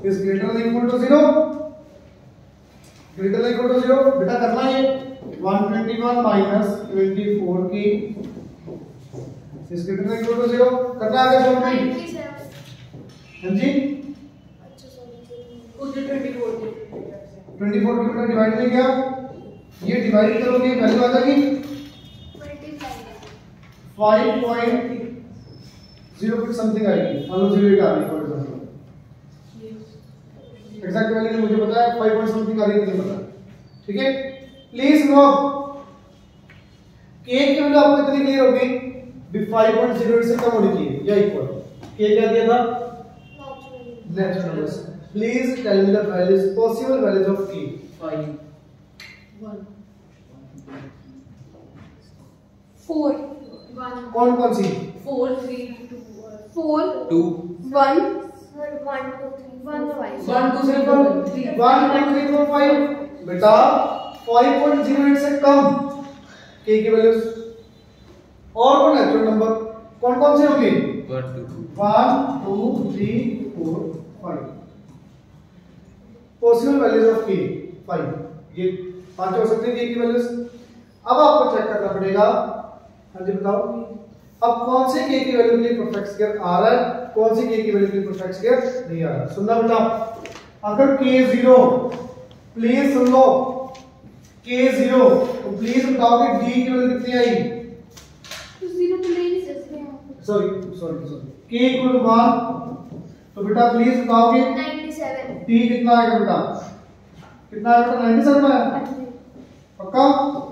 is greater than equal to 0, greater than equal to 0 बेटा करना ये 121 minus 24k is greater than equal to 0 करना आगे सॉल्व नहीं। 97। हां जी, अच्छा सॉरी, कुछ 24 24 के ऊपर डिवाइड में क्या, ये डिवाइड करोगे वैल्यू आ जाएगी 25। 5.6 0 पॉइंट समथिंग आएगी, मान लो 0.8 आ रही है फॉर एग्जांपल। एग्जैक्ट वैल्यू मुझे पता है 5 पॉइंट समथिंग आ रही है, मुझे पता है, ठीक है। प्लीज नो k की वैल्यू आपको इतनी क्लियर होगी भी 5.08 से कम होनी चाहिए या इक्वल। k क्या दिया था? Natural numbers. Please tell me the values, possible values of k। 5 1 4 कौन कौन सी? 4 3 2 4 2 1 1 2 3 4 5 1 2 3 4 3 1 2 3 4 5 बेटा 5.08 से कम k की वैल्यूज। और कौन नेचुरल नंबर कौन कौन से होंगे? 1 2 1 2 3 4 5 पॉसिबल वैल्यूज ऑफ k 5, ये 5 हो सकते हैं k की वैल्यूज। अब आपको चेक करना पड़ेगा, हाँ जी बताओ, अब कौन से k की वैल्यू के लिए परफेक्ट स्क्वायर आ रहा है, कौन से k की वैल्यू के लिए परफेक्ट स्क्वायर नहीं आ रहा। सुनना बेटा, अगर k 0, प्लीज सुन लो, k 0 तो प्लीज बताओ कि d की वैल्यू कितनी आई? 0 तो ले नहीं सकते हैं। सॉरी k इक्वल टू 1, तो बेटा प्लीज बताओ कि 97 d कितना आएगा बेटा? कितना आएगा? 97 आया, पक्का?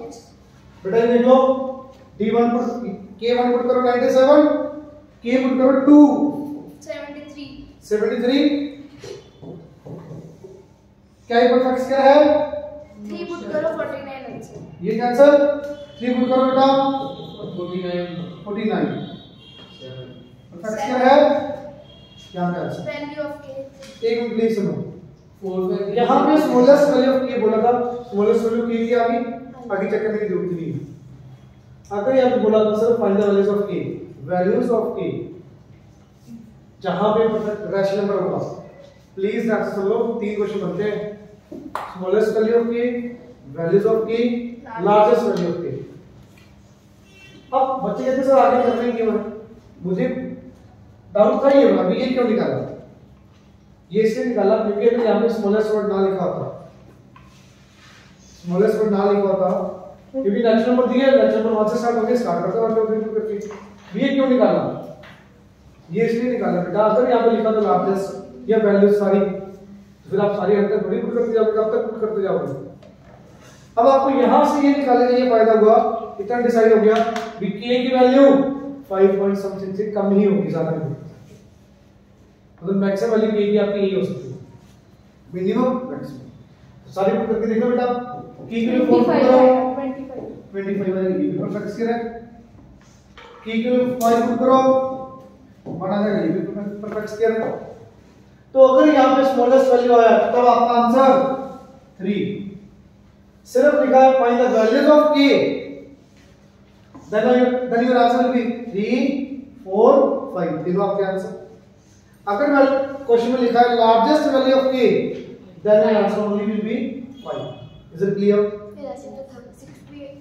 यस बेटा ये देख लो, d1 पुट k1 पुट करो 97, k पुट करो 2 73, क्या ये परफेक्ट स्क्वायर है? 3 पुट करो 49 आंसर। ये कैंसर, 3 पुट करो बेटा 49 परफेक्ट स्क्वायर है। यहाँ पे आंसर, वैल्यू ऑफ k एक मिनट प्लीज सुनो, 4 यहाँ पे स्मॉलेस्ट वैल्यू ऑफ k बोला था, स्मॉलेस्ट वैल्यू k की आ गई, आगे चेक करने की जरूरत नहीं है। अगर यहाँ पे बोला था sir find the values of k, values of k जहां पे रैशनल नंबर होगा, प्लीज ध्यान से सुन लो, 3 क्वेश्चन बनते हैं, smallest value of k, values of k, largest value of k। अब बच्चे कहते सर आगे करने क्यों है, मुझे डाउट था ये वाला, ये क्यों निकाला? ये इसलिए निकाला क्योंकि अगर यहाँ पे स्मॉलेस्ट वर्ड ना लिखा होता, स्मॉलेस्ट वर्ड ना लिखा होता, क्योंकि नेचुरल नंबर दिया, नेचुरल नंबर 1 से स्टार्ट होके स्टार्ट करता है 1 2 3 करके। ये क्यों निकाला? ये इसलिए निकाला बेटा, अगर यहाँ पे लिखा तो लार्जेस्ट या वैल्यू सारी, तो फिर आप सारी आंसर थोड़ी पुट करते जाओगे, कब तक पुट करते जाओगे? अब आपको यहाँ से ये निकालने का ये फायदा हुआ, इतना डिसाइड हो गया कि k की वैल्यू 5 पॉइंट समथिंग से कम ही होगी, ज्यादा नहीं, मतलब मैक्सिमम वैल्यू k की आपकी यही हो सकती है, मिनिमम मैक्सिमम। तो सारी पुट करके देखो बेटा, k की वैल्यू 4 पुट करो 25 आएगी, ये परफेक्ट स्क्वायर है। k की वैल्यू 5 पुट करो 1 आ जाएगा, ये भी परफेक्ट स्क्वायर है। तो अगर यहाँ पे स्मॉलेस्ट वैल्यू आया तब आपका आंसर 3, सिर्फ लिखा है find the values of k, then your answer will be 3 4 5, तीनों आपके आंसर। अगर क्वेश्चन में लिखा है largest value of k, then your answer only will be 5. Is it clear? फिर ऐसे तो 68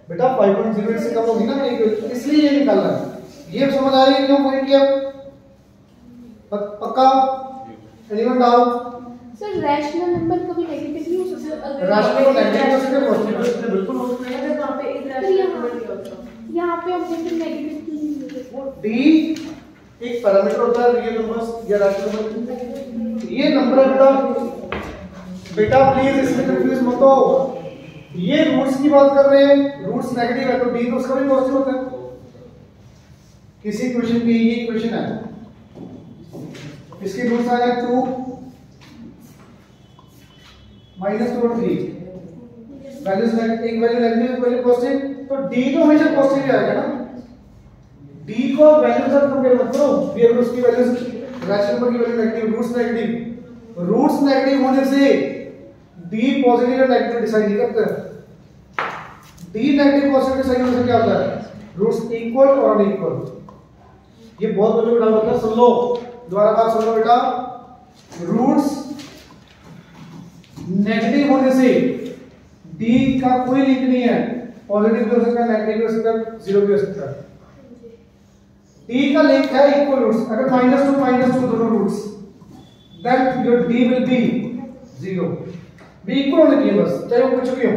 बेटा 5.08 से कम होगी ना k की, इसलिए ये निकालना है। ये समझ आ रही है क्यों पॉइंट किया? पक्का? Anyone doubt? Sir rational number कभी नेगेटिव नहीं हो सकता। रैशनल और नेगेटिव हो सकते हैं, पॉजिटिव हो सकते हैं, बिल्कुल हो सकते हैं। अगर वहां पे इरेशनल नंबर दिया होता, यहाँ पे ऑब्जेक्टिव नेगेटिव नहीं है। वो d एक पैरामीटर होता है रियल नंबर्स या रैशनल नंबर, ये नंबर है बेटा। बेटा प्लीज इसमें कंफ्यूज मत हो, ये रूट्स की बात कर रहे हैं, रूट्स नेगेटिव है तो d तो उसका भी पॉजिटिव होता है। किसी क्वेश्चन की ये क्वेश्चन है, इसके रूट्स आ गए 2 -2 और 3, वैल्यूज नेगेटिव, एक वैल्यू नेगेटिव एक वैल्यू पॉजिटिव, तो d तो हमेशा पॉजिटिव ही आएगा ना। d को वैल्यू के साथ कंपेयर मत करो, फिर अगर उसकी वैल्यूज रैशनल नंबर की वैल्यू नेगेटिव, रूट्स नेगेटिव होने से d पॉजिटिव या नेगेटिव डिसाइड नहीं करता। d नेगेटिव पॉजिटिव डिसाइड होने से क्या होता है? रूट्स इक्वल और अनइक्वल। ये बहुत बच्चों को डाउट होता है, सुन लो दोबारा बात सुन लो बेटा, रूट्स नेगेटिव होने से d का कोई लिंक नहीं है, पॉजिटिव भी हो सकता है, नेगेटिव भी हो सकता है, जीरो भी हो सकता है। d का लिंक है इक्वल रूट्स, अगर -2 दोनों roots, then your d will be 0, भी इक्वल होने चाहिए बस, चाहे वो कुछ भी हो।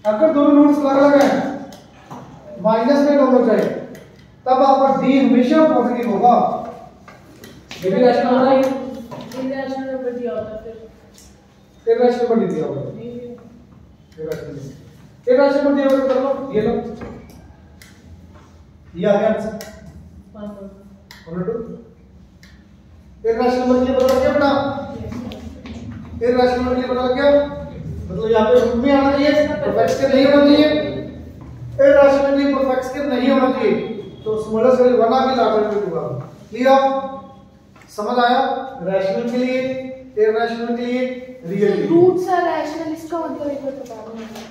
अगर दोनों रूट्स अलग अलग हैं, माइनस में दोनों चाहे, तब आपका डी हमेशा पॉजिटिव होगा। ये भी रैशनल होना है, इरेशनल नंबर दिया होता फिर इरेशनल नंबर दिया होगा, इरेशनल नंबर दिया होगा कर लो, ये लो, ये आ गया आंसर 1 2। इरेशनल नंबर ये पता लग गया बेटा, इरेशनल नंबर ये पता लग गया, मतलब यहाँ पे रूट में आना चाहिए, परफेक्ट स्केयर नहीं होना चाहिए, इरेशनल परफेक्ट स्केयर नहीं होना चाहिए, तो स्मॉलेस्ट वैल्यू 1 आके लार्जर वैल्यू होगा। क्लियर, समझ आया? रैशनल के लिए, इरेशनल के लिए, रियल के लिए। रूट्स आर रैशनल, इसका मतलब एक बार बता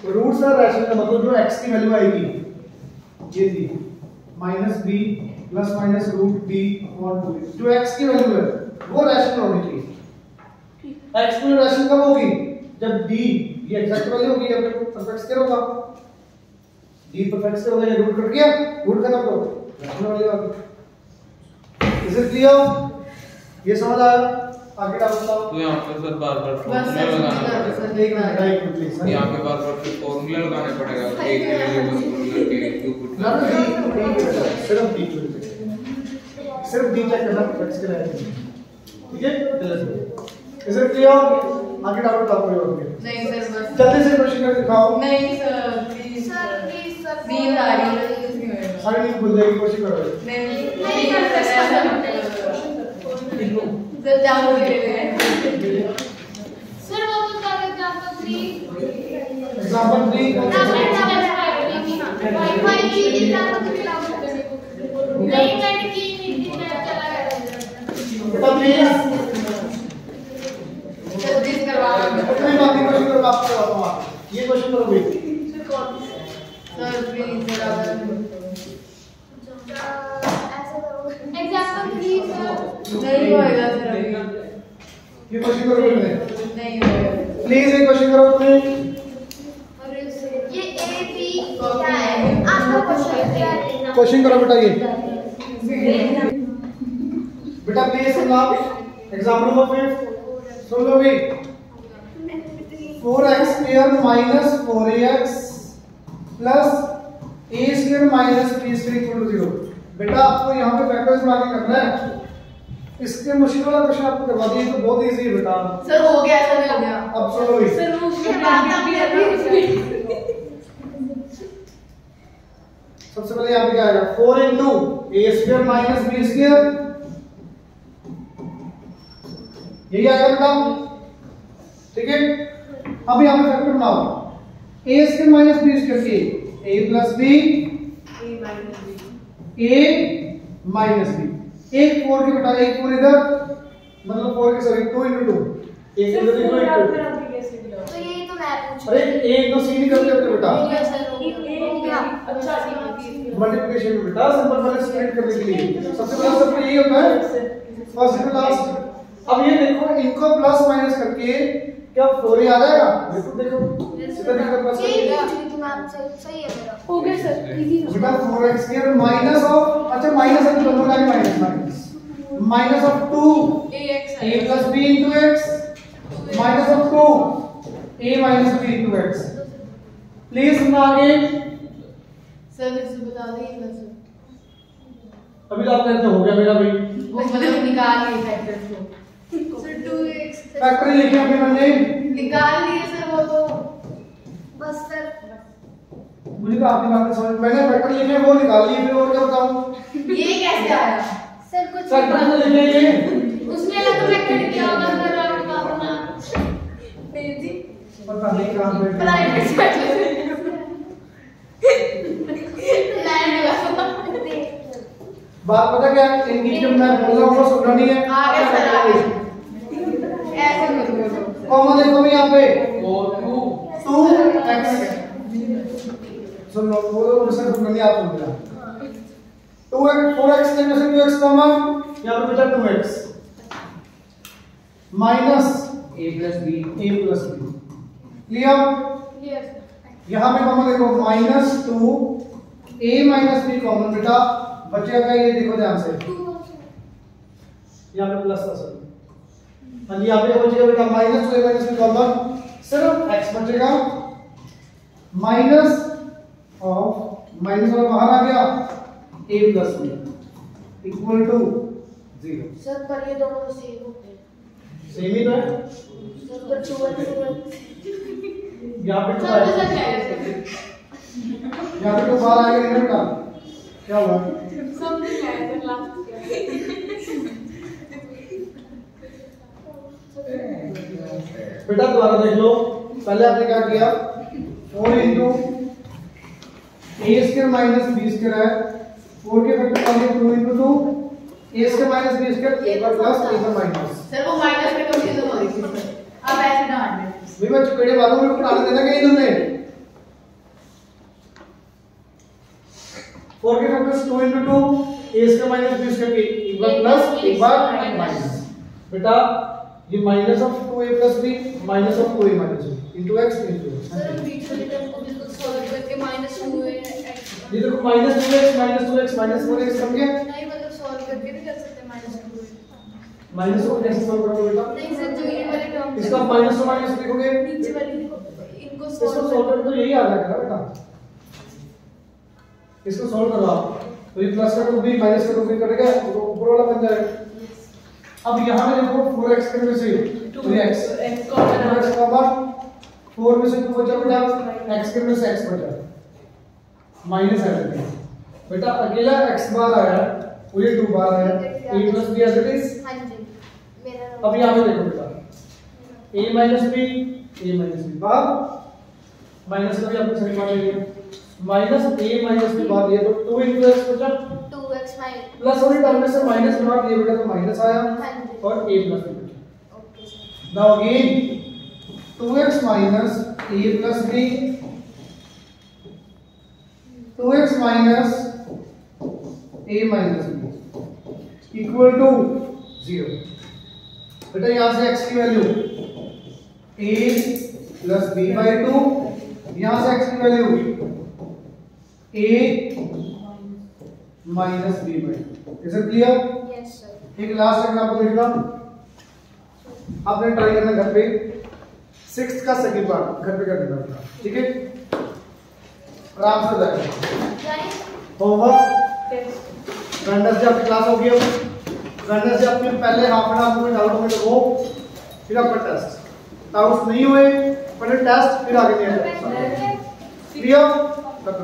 दो। रूट्स आर रैशनल का मतलब जो x की वैल्यू आएगी ये थी -b plus minus root b और 2 जो x की वैल्यू है वो रैशनल होनी चाहिए। x की रैशनल कब होगी? जब d ये एग्जैक्ट वैल्यू होगी, या फिर परफेक्ट स्केयर होगा। d परफेक्ट स्केयर होगा, ये रूट कट गया, रूट खत्म करो, रैशनल वैल्यू आ गई। Is it clear? ये समझ आया? आगे आप बताओ। तो यहाँ पे सर बार-बार बस फॉर्मूला सर, लगाना सर, पड़ेगा। सर, एक मिनट, एक मिनट प्लीज। यहाँ पे बार-बार फिर फॉर्मूला लगाना पड़ेगा, एक वेरिएबल फॉर्मूला के क्यू पुट ना सिर्फ डी सिर्फ डी चेक करना परफेक्ट स्केयर है, ठीक है? Is it clear? आगे डाउट बताओ कोई और भी। नहीं सर बस जल्दी से क्वेश्चन कर दिखाओ। नहीं सर प्लीज सर नींद आ रही है, कुछ नहीं होएगा। सारी नींद भूल जाएगी, कोशिश करो। नहीं कर सर जाओ ले ले सर वो तो कर एग्जांपल 3 एग्जांपल 3 नहीं मैंने की नहीं मैं चला गया बेटा प्लीज जल्दी करवा अपनी बाकी क्वेश्चन करो, आपको बताता हूं। ये क्वेश्चन करो भाई। सर प्लीज जरा ऐसे करो एग्जांपल 3 सर नहीं होएगा सर अभी ये क्वेश्चन करो मैंने, नहीं होएगा प्लीज ये क्वेश्चन करो अपने। ये ए बी क्या है आपका क्वेश्चन क्या है? क्वेश्चन करो बेटा ये। बेटा प्लीज सुनना, एग्जांपल नंबर 5 सुन लो भाई। 4x square minus 4ax plus a square minus b square equal to 0। बेटा आपको यहाँ पे फैक्टर्स बना के करना है। इसके मुश्किल वाला क्वेश्चन आपको करवा दिया, तो बहुत इजी है बेटा। सर हो गया सर हो गया अब सुनो भाई, सर वो उसके बाद भी अभी सबसे पहले यहाँ पे क्या आएगा? 4 into a square minus b square, यही आएगा बेटा, ठीक है? अब यहाँ पे फैक्टर बनाओ, a square minus b square के a plus b a minus b, एक 4 के बेटा, एक 4 इधर, मतलब 4 के सॉरी 2 इंटू 2, एक इधर इक्वल टू। तो यही तो मैं पूछ अरे एक तो सी नहीं करते अपने बेटा, अच्छा मल्टीप्लिकेशन में बेटा सिंपल पहले स्प्लिट करने के लिए सबसे पहले सबको यही होता है, फर्स्ट टू लास्ट। अब ये देखो, इनको प्लस माइनस करके क्या 4 आ जाएगा? देखो देखो सीधा सीधा प्लस सही है मेरा हो गया सर, इजी है। बेटा 4x स्क्वायर माइनस ऑफ, अच्छा माइनस है दोनों का minus minus minus of 2 a plus b into x minus of 2 a minus b into x। Please सुनना आगे। सर फिर से बता दीजिए ना सर। अभी तो आपने तो हो गया मेरा भाई, वो मतलब निकाल लिए फैक्टर्स को सर 2x फैक्टर लिखे अपने मन में, निकाल लिए सर वो तो बस सर मुझे तो आपकी बात समझ, मैंने फैक्टर लिखे वो निकाल लिए, फिर और क्या बताऊं? ये कैसे आया सर कुछ फैक्टर तो लिखे ये, उसमें अलग फैक्टर किया होगा सर आपको अपना जी पता नहीं कहां पे प्राइवेट फैक्टर लैंड बात पता क्या है, इनकी जब मैं बोल रहा हूँ वो सुनना नहीं है। आ गया सर आ गया ऐसे मत बोलो कॉमन देखो भी यहाँ पे 2x सुन लो, वो उनसे सुनना नहीं, आप सुन लेना। 2x 4x के में से 2x कॉमन, यहाँ पे बचा 2x minus a plus b a plus b। Clear? Yes यहाँ पे कॉमन देखो -2 a माइनस b कॉमन, बेटा बचेगा क्या? ये देखो ध्यान से, यहाँ पे प्लस था सर, हाँ जी यहाँ पे बचेगा बेटा -2 a माइनस b कॉमन, सिर्फ x बचेगा माइनस ऑफ, माइनस वाला बाहर आ गया, a plus b equal to 0। Sir पर ये दोनों सेम होते हैं सेम ही तो है सर पर 2x यहाँ पे तो सर आएगा। तो सच है यहाँ पे तो बाहर आएगा इधर का क्या हुआ समझ गया सर लास्ट क्या बेटा दोबारा देख लो पहले आपने क्या किया 4 इंटू ए स्क्वायर माइनस बी स्क्वायर है 4 के फैक्टर का 2 into 2 A square minus B square ए का प्लस ए का माइनस। सर वो माइनस में कंफ्यूजन हो रही थी सर अब ऐसे ना आने भाई मैं चुपेड़े वालों में पढ़ाने देना कहीं तुमने 4 के factors 2 into 2 A square minus B square के एक बार प्लस एक बार माइनस। बेटा ये माइनस ऑफ 2a प्लस b minus of 2a minus b into x into sir बीच वाले टर्म को बिल्कुल सॉल्व करके -2x ये देखो minus 2x minus 2x minus 4x समझे नहीं मतलब सॉल्व करके भी कर सकते हैं -2 माइनस को कैसे सॉल्व करोगे बेटा नहीं सर जो ये वाले टर्म इसका माइनस तो माइनस लिखोगे नीचे वाली इनको इसको सॉल्व सॉल्व करके तो यही आ जाएगा बेटा इसको सॉल्व करो आप तो ये प्लस का टू भी माइनस का टू भी करेगा तो ऊपर वाला बन जाएगा। अब यहाँ में देखो 4x में से 2x x common 4x common 4 में से 2 बचा बेटा x के में से x बचा माइनस है बेटा अकेला x बार आया वो ये 2 बार आया a plus b as it is। हां जी मेरा अब यहाँ पे देखो बेटा a minus b bar minus का भी आपने सही मान लिया माइनस a minus b बार ये तो 2 into x बचा 2x माइनस प्लस वाली टर्म में से माइनस बना दिया बेटा तो माइनस आया हां जी और a plus b बचा। Okay sir Now again 2x minus a plus b 2x minus a minus b equal to 0। बेटा यहाँ से x की value a plus b by 2 यहाँ से x की value a minus b by 2। Is it clear? Yes sir एक last example लिखना आपने ट्राई करना घर पे 6th का सेकंड पार्ट घर पे कर देना ठीक है आराम से जाएगा होमवर्क वेंडसडे आपकी क्लास होगी अब वेंडसडे आपके पहले हाफ एन आवर में डाउट में हो फिर आपका टेस्ट डाउट्स नहीं हुए पहले टेस्ट फिर आगे नहीं क्लियर कर दो।